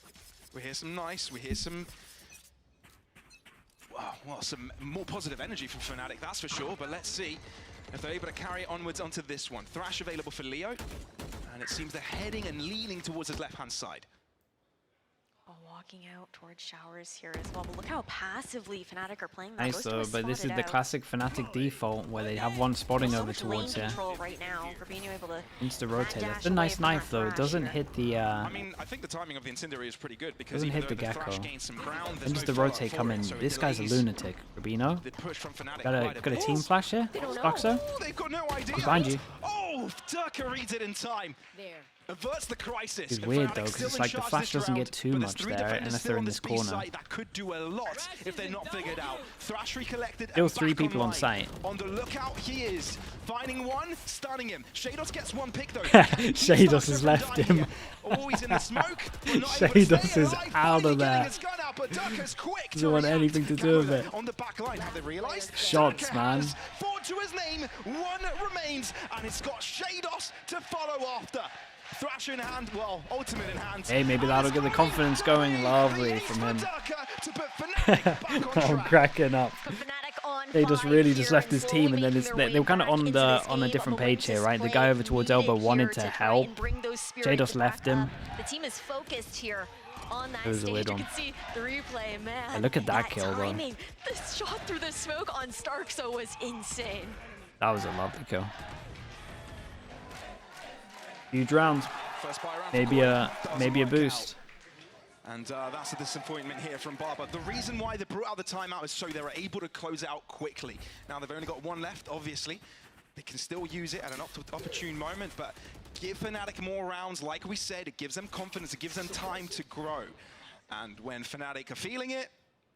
We hear some nice, we hear some... Wow, well, some more positive energy from Fnatic, that's for sure, but let's see if they're able to carry it onwards onto this one. Thrash available for Leo, and it seems they're heading and leaning towards his left-hand side. Oh, walking out towards showers here as well, but look how passively Fnatic are playing that. Nice Boaster though, was but this is spotted the out. classic Fnatic default where they have one spotting So over much lane towards here. control right now. Grabinho able to Insta rotate. dash That's a nice away from knife that though. It Thrash doesn't here. hit the I mean, I think the timing of the Incendiary is pretty good because doesn't even hit though the the Thrash Gecko. gains some ground, When there's does no the follow-up rotate for come it, in? so it This guy's a delays lunatic. Rubino? the push from Fnatic Got quite a bit. team flash here? They don't know. Foxo? Oh, they've got no idea. Behind you. Oh, Durka reads it in time. There. averts the crisis. It's weird though, because it's like the flash doesn't get too much there unless they're in this corner. That could do a lot if they're not figured out. Thrash recollected. Still 3 people on site. On the lookout he is. Finding one, stunning him. Shados gets one pick though. Shados has left him. Oh, he's in the smoke. Shados is out of there. Doesn't want anything to do with it. On the back line, have they realized? Shots, man. 4 to his name, 1 remains, and it's got Shados to follow after. Thrasher in hand, well, ultimate in hand. Hey, maybe that'll get the confidence going. Lovely from him. I'm cracking up. They just really just left his team, and then they were kind of on a different page here, right? The guy over towards Elbow wanted to help. Shados left him. The team is focused here on that It was a weird one. You can see the replay, man. Hey, look at that kill, though. The shot through the smoke on Starkso was insane. That was a lovely kill. Huge round. Maybe a boost. And that's a disappointment here from Barber. The reason why they brought out the timeout is so they were able to close it out quickly. Now they've only got 1 left, obviously. They can still use it at an opportune moment, but give Fnatic more rounds. Like we said, it gives them confidence, it gives them time to grow. And when Fnatic are feeling it,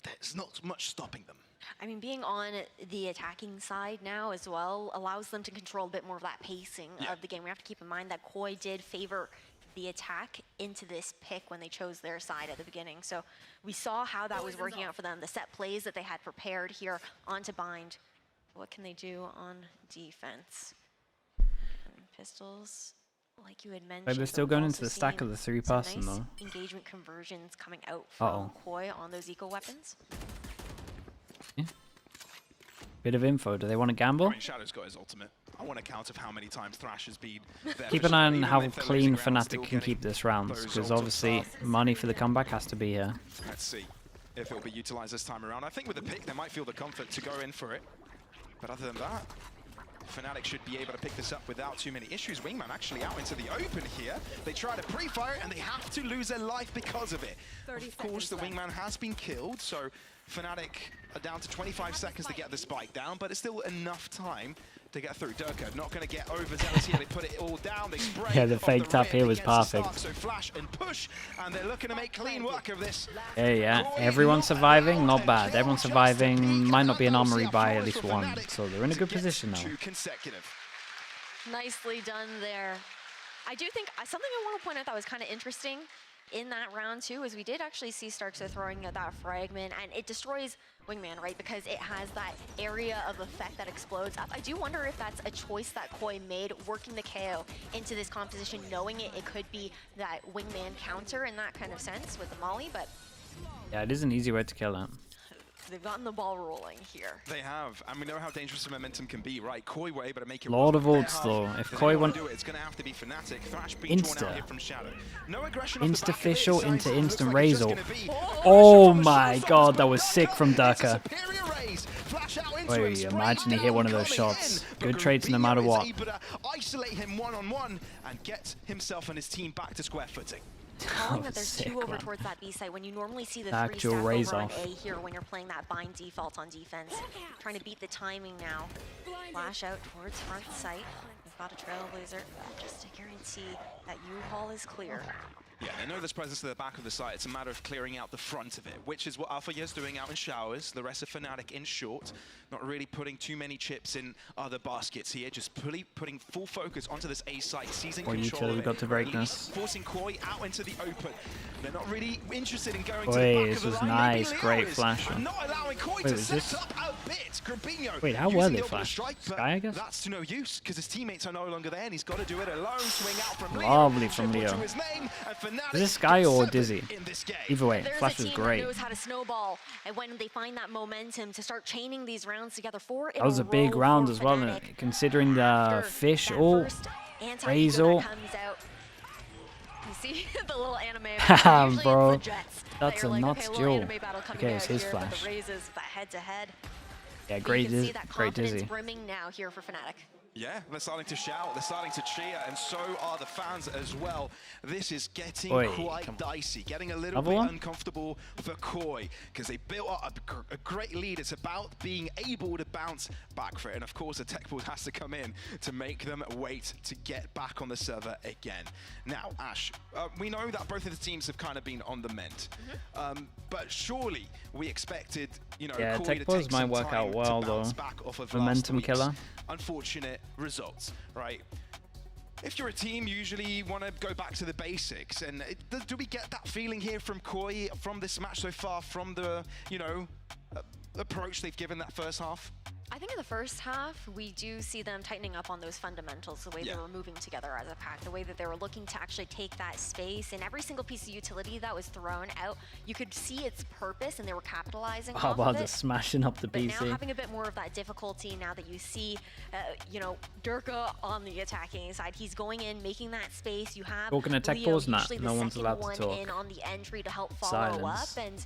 there's not much stopping them. I mean, being on the attacking side now as well allows them to control a bit more of that pacing of the game. We have to keep in mind that Koi did favor the attack into this pick when they chose their side at the beginning. So we saw how that was working out for them. The set plays that they had prepared here onto Bind. What can they do on defense? And pistols, like you had mentioned. Wait, they're still going into the stack of the 3-person nice though. Engagement conversions coming out from Koi on those eco weapons. Yeah. Bit of info. Do they want to gamble? I mean, Shadow's got his ultimate. I want to count of how many times Thrash has been there. Keep an eye on how clean Fnatic can keep this round, because obviously money for the comeback has to be here. Let's see if it will be utilized this time around. I think with the pick, they might feel the comfort to go in for it. But other than that, Fnatic should be able to pick this up without too many issues. Wingman actually out into the open here. They try to pre-fire it, and they have to lose their life because of it. Of course, the Wingman has been killed, so Fnatic are down to 25 seconds to get the spike down, but it's still enough time to get through. Durka not going to get overzealous here. They put it all down. They spray. Yeah, the fake tap here was perfect. So flash and push, and they're looking to make clean work of this. Yeah. Everyone surviving, not bad. Everyone surviving. Might not be an armory by at least 1, so they're in a good position now. 2 consecutive. Nicely done there. I do think something I want to point out that was kind of interesting in that round too is we did actually see Starkso throwing that fragment, and it destroys Wingman, right? Because it has that area of effect that explodes up. I do wonder if that's a choice that Koi made, working the KO into this composition, knowing it could be that Wingman counter in that kind of sense with the Molly, but yeah, it is an easy way to kill him. They've gotten the ball rolling here. They have, and we know how dangerous the momentum can be, right? Koi were able to make it. Lord of ults though. If Koi want to do it, it's going to have to be Fnatic. Thrash being drawn out here from Shadow. No aggression. Insta-official into instant Razor. Oh my god, that was sick from Durka. Wait, imagine he hit one of those shots. Good trades no matter what. Isolate him one-on-one and get himself and his team back to square footing. Knowing that there's 2 over towards that B site when you normally see the 3 actual stack raise over on off. A here when you're playing that bind default on defense. Trying to beat the timing now. Flash out towards front site. We've got a Trailblazer just to guarantee that U-Haul is clear. Yeah, they know there's presence to the back of the site. It's a matter of clearing out the front of it, which is what Alpha is doing out in showers. The rest of Fnatic in short, not really putting too many chips in other baskets here, just putting full focus onto this A site, seizing control of it. Got to breakness. Forcing Koi out into the open. They're not really interested in going to Wait, the back this of the was line. nice, Maybe great Leo is, flash. but not allowing Koi Wait, to was set this? up a bit. Grabinho Wait, how were using they the flashed? strike, but Sky, I guess? that's to no use because his teammates are no longer there, and he's got to do it alone. Swing out from Leo. Lovely from Triple to Leo. his name, and Fnatic Is this Sky or get Dizzy? in this game. Either way, There's flash a was team great. that knows how to snowball, and when they find that momentum to start chaining these rounds together for That was a big round as well, considering the fish ult, Razor. You see the little anime. Bro, Jets, that's a like, nuts okay, duel. Okay, it's his flash. The raises, that head-to-head. Yeah, great Dizzy. Dizzy. Brimming now here for Fnatic. Yeah, they're starting to shout, they're starting to cheer, and so are the fans as well. This is getting quite dicey, getting a little bit uncomfortable for Koi, because they built up a great lead. It's about being able to bounce back for it, and of course the tech ball has to come in to make them wait to get back on the server again. Now, Ash, we know that both of the teams have kind of been on the mend, but surely we expected, you know, yeah, Koi tech to balls take might some work time out well to though. bounce back off of Momentum last week's killer. unfortunate results, right? If you're a team, usually you want to go back to the basics, and do we get that feeling here from Koi from this match so far, from the, you know, approach they've given that first half? I think in the first half, we do see them tightening up on those fundamentals, the way they were moving together as a pack, the way that they were looking to actually take that space, and every single piece of utility that was thrown out, you could see its purpose, and they were capitalizing off of it. Just smashing up the but PC. Now having a bit more of that difficulty, now that you see, you know, Durka on the attacking side, he's going in, making that space. You have Talking to tech Leo, balls, no one's allowed to talk. in on the entry to help follow up, Silence. and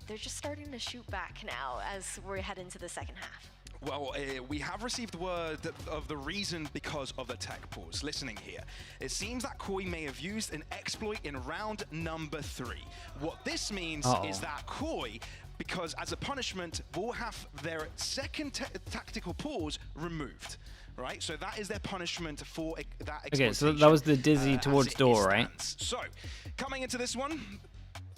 they're just starting to shoot back now as we head into the second half. Well, we have received word of the reason because of the tech pause. Listening here, it seems that Koi may have used an exploit in round number 3. What this means is that Koi, because as a punishment, will have their second tactical pause removed. Right, so that is their punishment for that. Okay, so that was the dizzy towards door, right? So, coming into this one,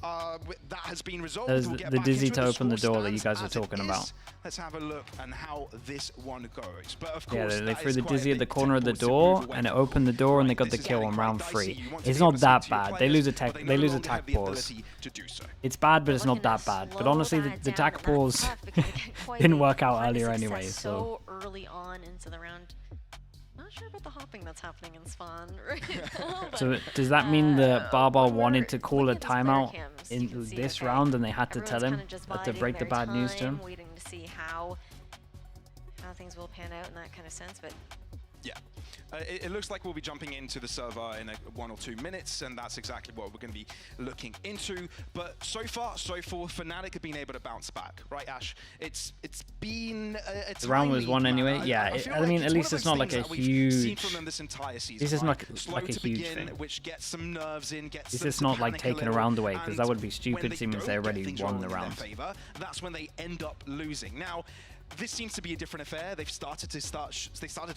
that has been resolved. There's we'll get the back dizzy into to it. open the score door that you stands guys were as it talking is. about. Let's have a look and how this one goes. But of Yeah, course, they that threw is the quite a dizzy at big the corner of the tempo to door, move away and it from. opened the door, and they got Right, the this is kill getting on quite round dicey. 3. You want to It's be not able to that speak to your bad. They players, lose but attack. they They no lose longer have attack the balls. ability to do so. It's bad, but it's They're not that looking to bad. But slow honestly, that the down, attack and that's balls tough because again, Koi, didn't they work out had earlier success anyway. So early on into the round. Not sure about the hopping that's happening in spawn right now. So does that mean that Barbar when we're wanted to call a looking at his player timeout cams, you in can see, this okay, round, and they had to tell everyone's him, kinda just had to biding break the their bad news to him? time, waiting to see how things will pan out in that kind of sense, but Yeah. It looks like we'll be jumping into the server in 1 or 2 minutes, and that's exactly what we're going to be looking into. But so far, so forth, Fnatic have been able to bounce back, right, Ash? It's been a The round was won anyway. Yeah, I mean, at least it's not like a huge. from them this entire season. This is not Slow like a to huge begin, thing. which gets some nerves in, gets This them is to not like panic taking a little, round away, because that and would be when stupid, seeing as they don't get already things won rolling the in their round. favor, that's when they end up losing. Now, this seems to be a different affair. They started to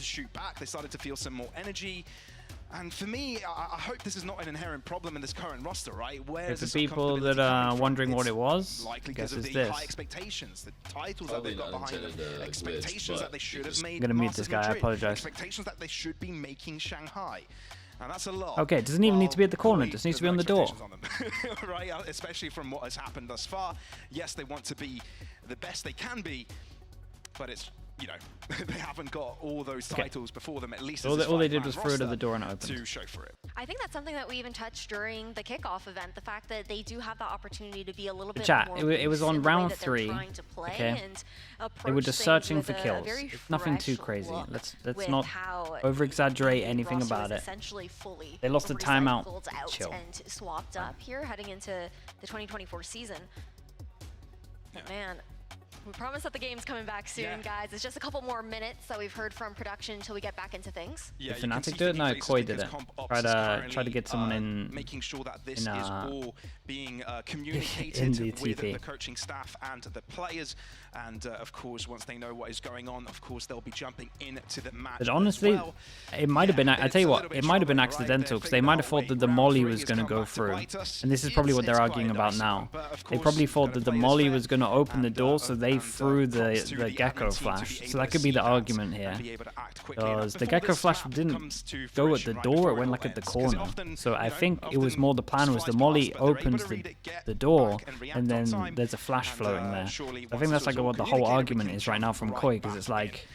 shoot back. They started to feel some more energy. And for me, I hope this is not an inherent problem in this current roster, right? Where For people that are wondering what it was, likely guess because of it's the this. high expectations, the titles that they've got behind them, expectations that they should have made. I'm gonna mute Masters this guy, I Madrid, apologize. Expectations that they should be making Shanghai. And that's a lot. Okay, it doesn't even need to be at the corner, it Koi, just needs to there's be on the door. expectations on them, right? Especially from what has happened thus far. Yes, they want to be the best they can be, but it's, you know, they haven't got all those titles before them, at least. All they did was throw it at the door and it opened. To show for it. I think that's something that we even touched during the kickoff event, the fact that they do have the opportunity to be a little bit Chat, more it was loose on in the way round that they're 3, trying to play okay? and They were approach just things searching with for a kills. very It's nothing too fresh crazy. look Let's with not how over-exaggerate the anything roster about was it. essentially fully They lost the timeout. recycled out Chill. and swapped up here heading into the 2024 season. Yeah. Man, we promise that the game's coming back soon, guys. It's just a couple more minutes that we've heard from production until we get back into things. Yeah, Did Fnatic do it? No, Koi did it. Try to get someone in. Making sure that this is in, all being communicated in the with TP. the coaching staff and the players. And of course, once they know what is going on, of course, they'll be jumping into the match. But honestly, as well. it might have been. I it's tell you a what, little bit it might have been troubling, right? accidental, They're because they figuring might out, have thought wait, that the round molly 3 was has going to come go back to through, bite us. and this is probably what they're It's arguing quite a about dicey now. one, but of They course, probably you've thought gotta that the play this molly fair. was going to open the And, door, so they and, threw props the to the gecko admin team to flash. be So able that to could be see the that argument and here. be able to act quickly enough Because the before gecko this flash trap didn't comes to go at fruition, the right, door, before it went like at the ends. 'Cause corner. often, So I you know, think it was often more the plan was the flies molly past, but they're able opens to read it, get the door, back and react and on then time. there's a flash And, floating there. surely I once think that's this like was all what the whole communicated, we argument can is right now jump from right Koi, because back it's in. like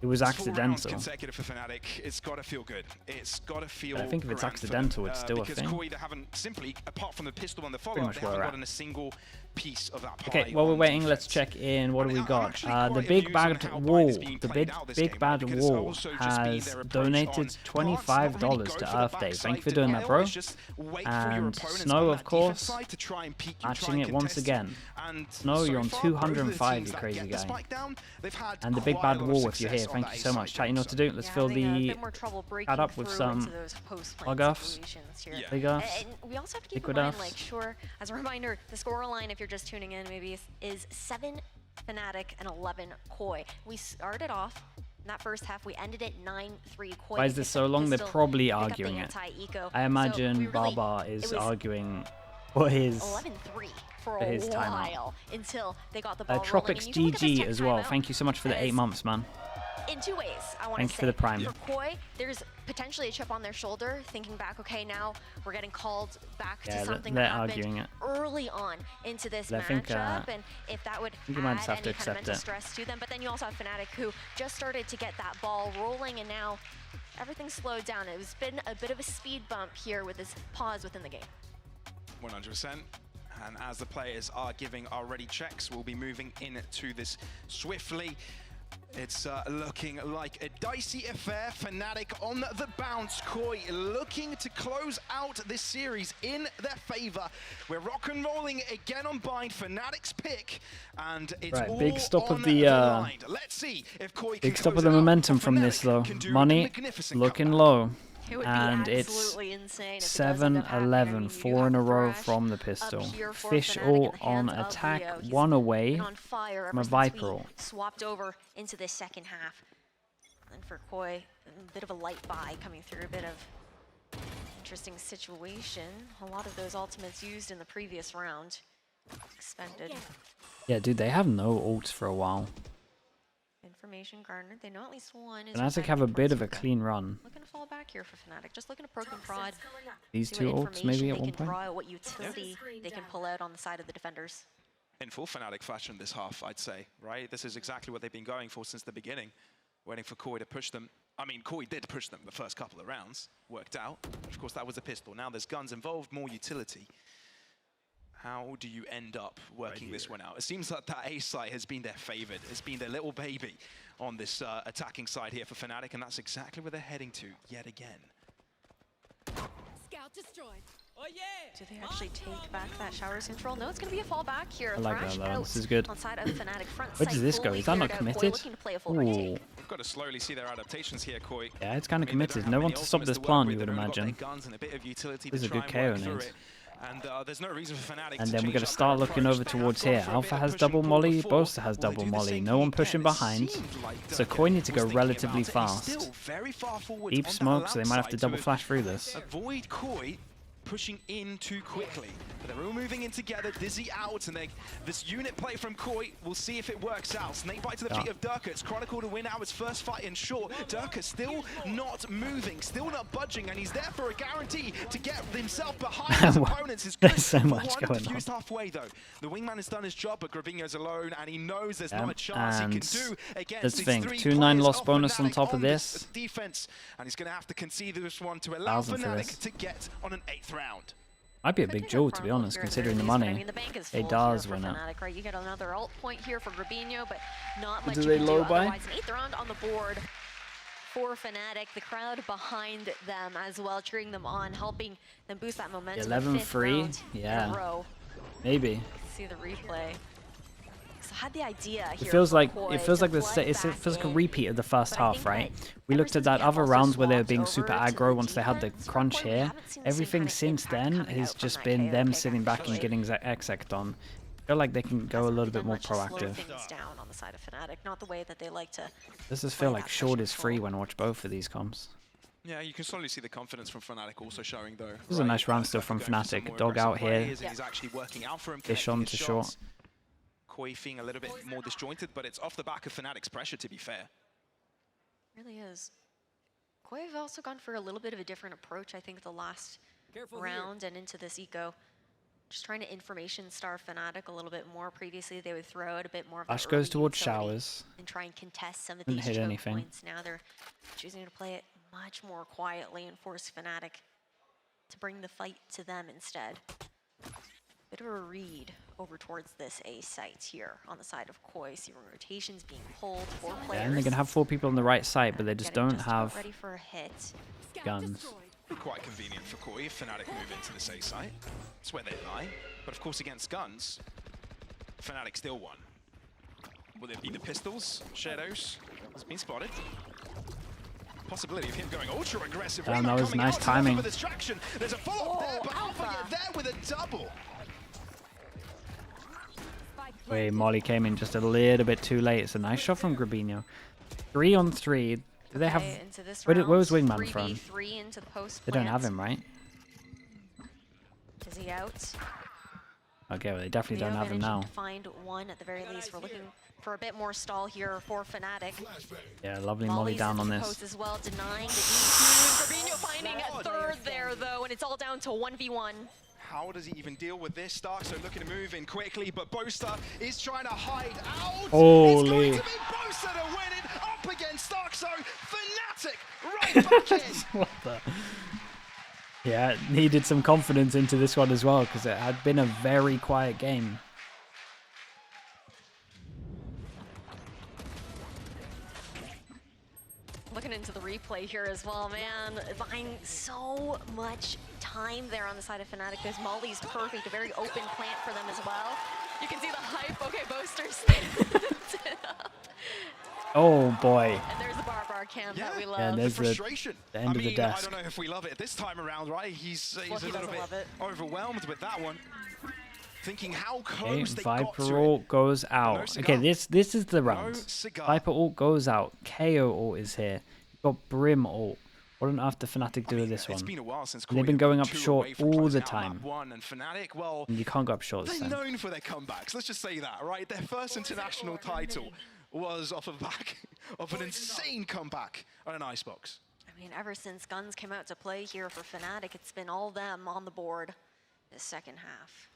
it was 4 rounds accidental. consecutive for Fnatic. It's got to feel good. It's got to feel. But I think if it's grand for them, accidental, it's still a because thing. Koi, they haven't simply, apart from the pistol and the Pretty follow-up, much they where haven't we're at. gotten a single piece of that pie. Okay, while we're on waiting, let's defense. check in. What do we I'm got? actually The quite big amused on bad how wall, Bite is being the played out this big game, bad because it's wall also just been has their approach donated on plants, $25 not really go to for the Earth Day. backside Thank you for to doing nail, that, bro. it's just wait for your And opponents Snow, on of that defense course, side to try and peek you, matching try and it once contest again. And Snow, so you're on far, both of the 205, teams you that crazy get this guy. spike down, they've had And the big quite a bad lot of wall, if you're here, Koi, thank you so much. Chat, you know what to do. Let's fill the chat up with some Log-offs. Big-offs. And we also have to keep in mind, like, sure, as a reminder, the scoreline, if you're just tuning in, maybe is 7 Fnatic and 11 Koi. We started off in that first half, we ended at 9-3 Koi. Why is this so long? They're probably arguing it. I imagine Baba is arguing for his 11-3 for a while until they got the ball Tropics GG as well. Thank you so much for the 8 months, man. In two ways, I want to say. Thank you for the prime. For Koi, there's potentially a chip on their shoulder, thinking back, okay, now we're getting called back to something that happened early on into this matchup, and if that would add any kind of mental stress to them. But then you also have Fnatic, who just started to get that ball rolling, and now everything's slowed down. It's been a bit of a speed bump here with this pause within the game. 100%. And as the players are giving our ready checks, we'll be moving into this swiftly. It's looking like a dicey affair. Fnatic on the bounce. Koi looking to close out this series in their favor. We're rock and rolling again on Bind. Fnatic's pick, and it's all big stop on of the line. Let's see if Koi can big stop of the momentum from this though. Money looking low. And it's 7-11, 4 in a row from the pistol. Fish all on attack, 1 away from a Viper ult. Swapped over into this second half. And for Koi, a bit of a light buy coming through, a bit of interesting situation. A lot of those ultimates used in the previous round expended. Yeah, dude, they have no ults for a while. Information garnered. They know at least one is. Fnatic have a bit of a clean run. Looking to fall back here for Fnatic. Just looking to poke and prod. These two ults maybe at one point. What utility they can pull out on the side of the defenders. In full Fnatic fashion this half, I'd say, right? This is exactly what they've been going for since the beginning. Waiting for Koi to push them. I mean, Koi did push them the first couple of rounds. Worked out. Of course, that was a pistol. Now there's guns involved, more utility. How do you end up working this one out? It seems like that A site has been their favored. It's been their little baby on this attacking side here for Fnatic, and that's exactly where they're heading to yet again. Scout destroyed. Oh yeah. Do they actually take back that showers control? No, it's going to be a fallback here. I like that though. This is good. On side of Fnatic front. Where does this go? Is that not committed? Ooh. We've got to slowly see their adaptations here, Koi. Yeah, it's kind of committed. No one to stop this plant, you would imagine. This is a good KO nade. And there's no reason for Fnatic and then we're going to start looking over towards here. Alpha has double molly, Boaster has double molly. No one pushing behind. So Koi need to go relatively fast. Deep smoke, so they might have to double flash through this. Avoid Koi pushing in too quickly. But they're all moving in together, Dizzy out, and this unit play from Koi, we'll see if it works out. Snakebite to the feet of Durka. It's Chronicle to win out his first fight in short. Durka still not moving, still not budging, and he's there for a guarantee to get himself behind his opponents. Is good. There's so much going on. Halfway though. The wingman has done his job, but Gravino's alone, and he knows there's not a chance he can do against these 2-9 loss bonus on top of this. Defense, and he's going to have to concede this one to allow Fnatic to get on an 8th round. Might be a big duel, to be honest, considering the money. I mean, the bank is it does win it. Right? You get another ult point here for Gravino, but not much do you they can low do buy? otherwise. An 8th round on the board for Fnatic. The crowd behind them as well, cheering them on, helping them boost that momentum. 11-3, yeah, maybe. See the replay. So I had the idea here. It feels like it feels like a repeat of the first half, right? We looked at that other rounds where they were being super aggro once they had the crunch here. Everything since then has just been them sitting back and getting exec'd on. I feel like they can go a little bit more proactive. Down on the side of Fnatic, not the way that they like to. This does feel like short is free when I watch both of these comps. Yeah, you can slowly see the confidence from Fnatic also showing though. This is a nice round still from Fnatic. Dog out here. Fish on to short. Koi being a little bit more disjointed, but it's off the back of Fnatic's pressure, to be fair. Really is. Koi have also gone for a little bit of a different approach, I think, the last round and into this eco. Just trying to information star Fnatic a little bit more. Previously, they would throw out a bit more of Ash goes towards showers. And try and contest some of these choke points. Now they're choosing to play it much more quietly and force Fnatic to bring the fight to them instead. Bit of a read over towards this A site here on the side of Koi. See rotations being pulled, 4 players. Yeah, and they're going to have 4 people on the right side, but they just don't have ready for a hit. guns. Quite convenient for Koi if Fnatic move into this A site. That's where they lie. But of course against guns, Fnatic still won. Will it be the pistols, Shadows? Has been spotted. Possibility of him going ultra aggressive. Damn, that was nice timing. There's a follow-up there, but Alpha get there with a double. Wait, Molly came in just a little bit too late. It's a nice shot from Grabinho. 3 on 3. Do they have... Where was Wingman from? Into the post they don't have him, right? Is he out? Okay, well, they definitely don't have him now. Find one at the very least. We're looking for a bit more stall here for Fnatic. Yeah, lovely Molly down on this. Post as well, denying the DQ. Fabinho finding a third there, though, and it's all down to 1v1. How does he even deal with this? Starkso looking to move in quickly, but Boaster is trying to hide out. Holy. It's going to be Boaster to win it up against Starkso. Fnatic right back in. What the? Yeah, it needed some confidence into this one as well, because it had been a very quiet game. Looking into the replay here as well, man. Buying so much time there on the side of Fnatic. This Molly's perfect, a very open plant for them as well. You can see the hype. Okay, Boaster's Oh boy. And there's the bar cam that we love. Yeah, and there's the end of the desk. I don't know if we love it this time around, right? He's a little bit overwhelmed with that one. Thinking how close they got to it. Viper ult goes out. Okay, this is the round. Viper ult goes out. KO ult is here. You've got Brim ult. What on earth did Fnatic do with this one? It's been a while since they've been going up short all the time. And Fnatic, well, and you can't go up short this time. They're known for their comebacks. Let's just say that, right? Their first international title was off of the back of an insane comeback on an icebox. I mean, ever since Guns came out to play here for Fnatic, it's been all them on the board this second half.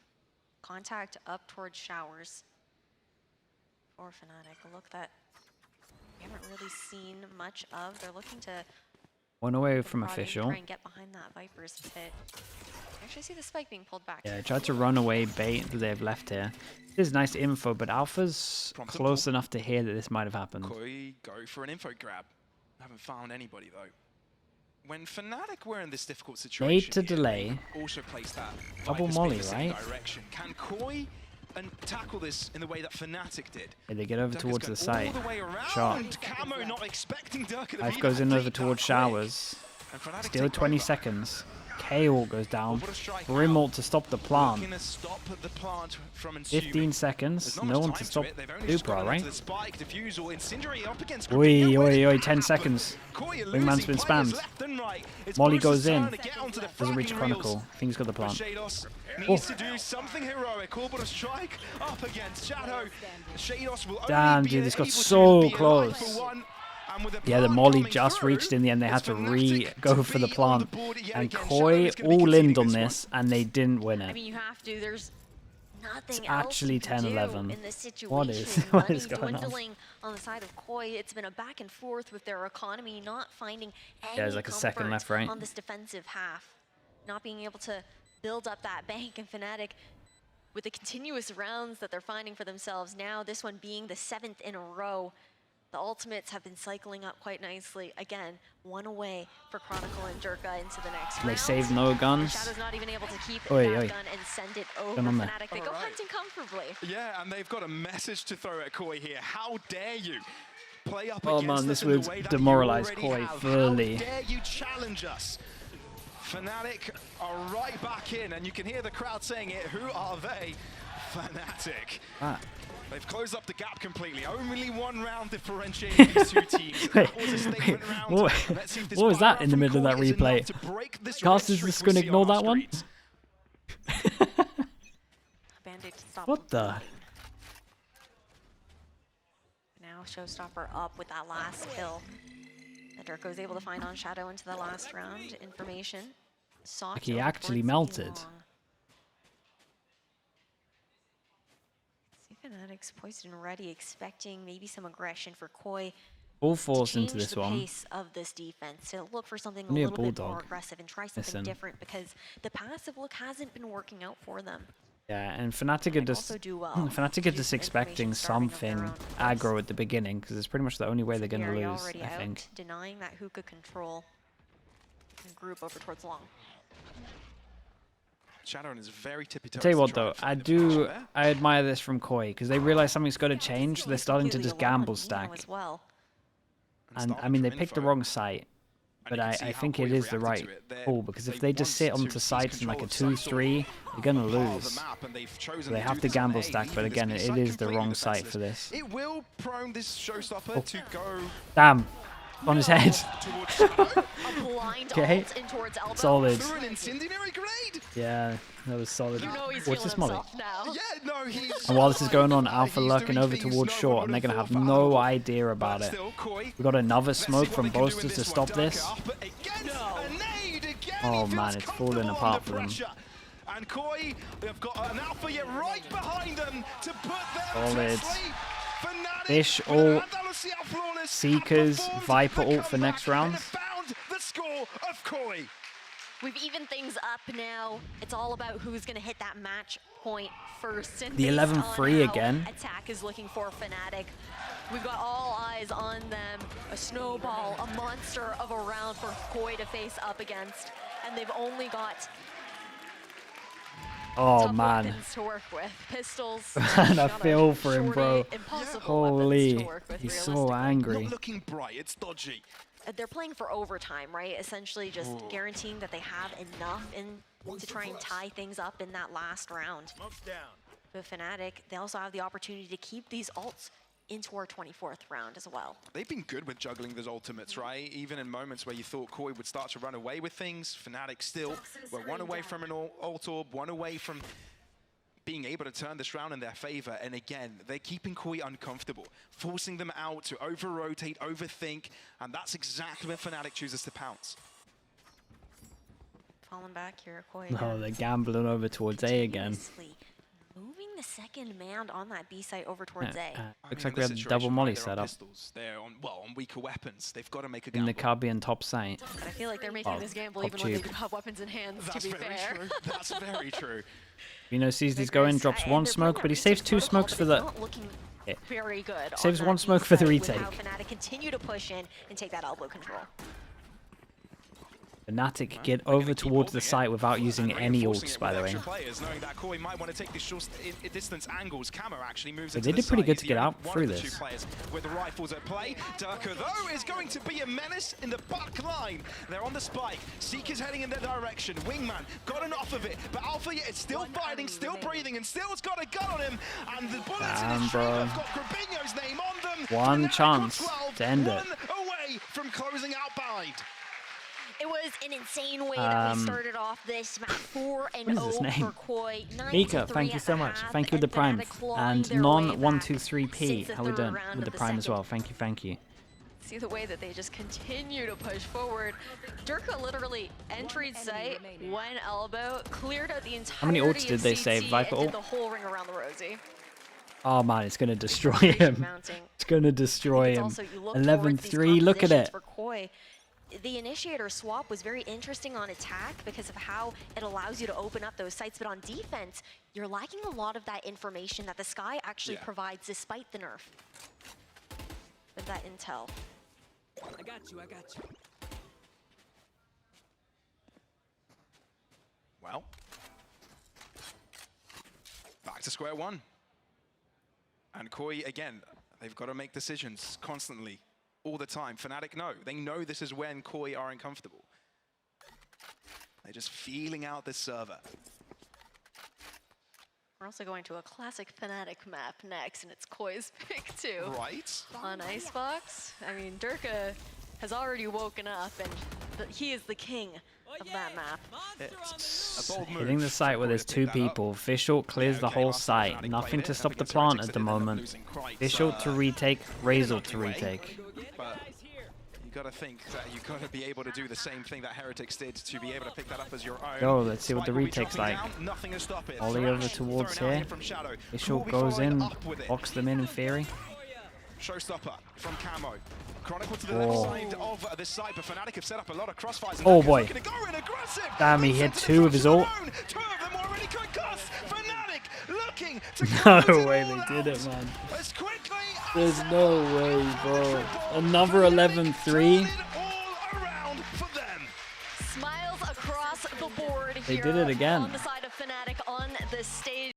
Contact up towards Showers for Fnatic. A look that we haven't really seen much of. They're looking to one away from official. Try and get behind that Viper's pit. I actually see the spike being pulled back. Yeah, tried to run away bait that they've left here. This is nice info, but Alpha's close enough to hear that this might have happened. Koi go for an info grab. Haven't found anybody though. When Fnatic were in this difficult situation, made to delay. Also placed that double Molly, right? Direction. Can Koi and tackle this in the way that Fnatic did? Yeah, they get over towards the site. Shot. Camo not expecting Life goes in over towards Showers. Still 20 seconds. K ult goes down. Brim ult to stop the plant. 15 seconds. No one to stop Dupra, right? Oi, oi, oi, 10 seconds. Wingman's been spammed. Molly goes in. Doesn't reach Chronicle. I think he's got the plant. Needs to do something heroic. All but a strike up against Shadow. Damn, dude, this got so close. Yeah, the Molly just reached in the end. They had to go for the plant. And Koi all-in on this, and they didn't win it. I mean, you have to. There's nothing it's actually 10-11. in this situation. What is going on the side of Koi. It's been a back and forth with their economy, not finding any there's like a second left, right? On this defensive half. Not being able to build up that bank, and Fnatic, with the continuous rounds that they're finding for themselves now, this one being the 7th in a row, the ultimates have been cycling up quite nicely. Again, one away for Chronicle and Jerka into the next round. They save no guns. Shadow's not even able to keep that gun and send it over. Fnatic, they go hunting comfortably. Yeah, and they've got a message to throw at Koi here. How dare you play up against man, this would demoralize Koi fully. How dare you challenge us? Fnatic are right back in, and you can hear the crowd saying it. Who are they? Fnatic. They've closed up the gap completely. Only one round differentiating these two teams. That was a statement round. What was that in the middle of that replay? Casters just going to ignore that one? What the? Now Showstopper up with that last kill. Dirk was able to find on Shadow into the last round. Information. Like he actually melted. Fnatic's poised and ready, expecting maybe some aggression for Koi. Full force into this one. Pace of this defense to look for something a little bit more aggressive and try something different, because the passive look hasn't been working out for them. Yeah, and Fnatic are just expecting something aggro at the beginning, because it's pretty much the only way they're going to lose, I think. Denying that hookah control and group over towards long. Shadow is very tippy-toes. Tell you what though, I admire this from Koi, because they realize something's got to change. They're starting to just gamble stack. And I mean, they picked the wrong site. But I think it is the right call, because if they just sit onto sites in like a 2-3, you're going to lose. So they have to gamble stack, but again, it is the wrong site for this. It will prone this showstopper to go. Damn. On his head. Okay. Solid. Yeah, that was solid. What's this molly? And while this is going on, Alpha lurking over towards short, and they're going to have no idea about it. We got another smoke from Boasters to stop this. Oh man, it's falling apart for them. And Koi, they've got an Alpha yet right behind them to put them solid. Fish ult, Seekers, Viper ult for next round. We've evened things up now. It's all about who's going to hit that match point first. And the 11-3 again. Attack is looking for Fnatic. We've got all eyes on them. A snowball, a monster of a round for Koi to face up against. And they've only got man. to work with. Pistols. And I feel for him, bro. Holy, he's so angry. Not looking bright, it's dodgy. They're playing for overtime, right? Essentially just guaranteeing that they have enough to try and tie things up in that last round. With Fnatic, they also have the opportunity to keep these ults into our 24th round as well. They've been good with juggling those ultimates, right? Even in moments where you thought Koi would start to run away with things, Fnatic still were one away from an ult orb, one away from being able to turn this round in their favor. And again, they're keeping Koi uncomfortable, forcing them out to over-rotate, overthink, and that's exactly when Fnatic chooses to pounce. Falling back here, Koi. Oh, they're gambling over towards A again. Moving the second man on that B site over towards A. Looks like we have the double molly set up. They're on weaker weapons. They've got to make a in gamble. the Caribbean top site. But I feel like they're making this gamble even when they do have weapons in hands, to be fair. True. That's very true. Vino sees these go in, drops one smoke, but he saves two smokes for the... Very good. Saves one smoke for the retake. Fnatic continue to push in and take that elbow control. Fnatic get over towards the site without using any ults, by the way. But they did pretty good to get out through this. With the rifles at play, Durka though is going to be a menace in the back line. They're on the spike. Seeker's heading in their direction. Wingman got enough of it, but Alpha is still fighting, still breathing, and still's got a gun on him. And the bullets in his trigger have got Grabinho's name on them. One chance to end it. One away from closing out Bind. It was an insane way that we started off this match. 4-0 for Koi. Mika, thank you so much. Thank you with the Prime. And Non123P, how we doing with the Prime as well? Thank you, thank you. See the way that they just continue to push forward. Durka literally entered site, one elbow, cleared out the entire. How many ults did they save? Viper ult? The whole ring around the Rosie. Oh man, it's gonna destroy him. It's gonna destroy him. 11-3, look at it. The initiator swap was very interesting on attack because of how it allows you to open up those sites, but on defense, you're lacking a lot of that information that the Sky actually provides despite the nerf. With that intel. I got you. Well, back to square one. And Koi, again, they've got to make decisions constantly. All the time. Fnatic know. They know this is when Koi are uncomfortable. They're just feeling out this server. We're also going to a classic Fnatic map next, and it's Koi's pick too. Right. On Icebox. I mean, Durka has already woken up, and he is the king of that map. It's a bold move. Hitting the site where there's two people. Fish ult clears the whole site. Nothing to stop the plant at the moment. Fish ult to retake, Razor to retake. But you got to think that you got to be able to do the same thing that Heretics did to be able to pick that up as your own. Go, let's see what the retake's like. Ollie over towards here. Fish ult goes in, box them in theory. Showstopper from Camo. Chronicle to the left side of this side, but Fnatic have set up a lot of crossfires. Oh boy. Damn, he hit two of his ult. Two of them already concussed. Fnatic looking to no way they did it, man. There's no way, bro. Another 11-3. Smiles across the board they here did it again. on the side of Fnatic on the stage.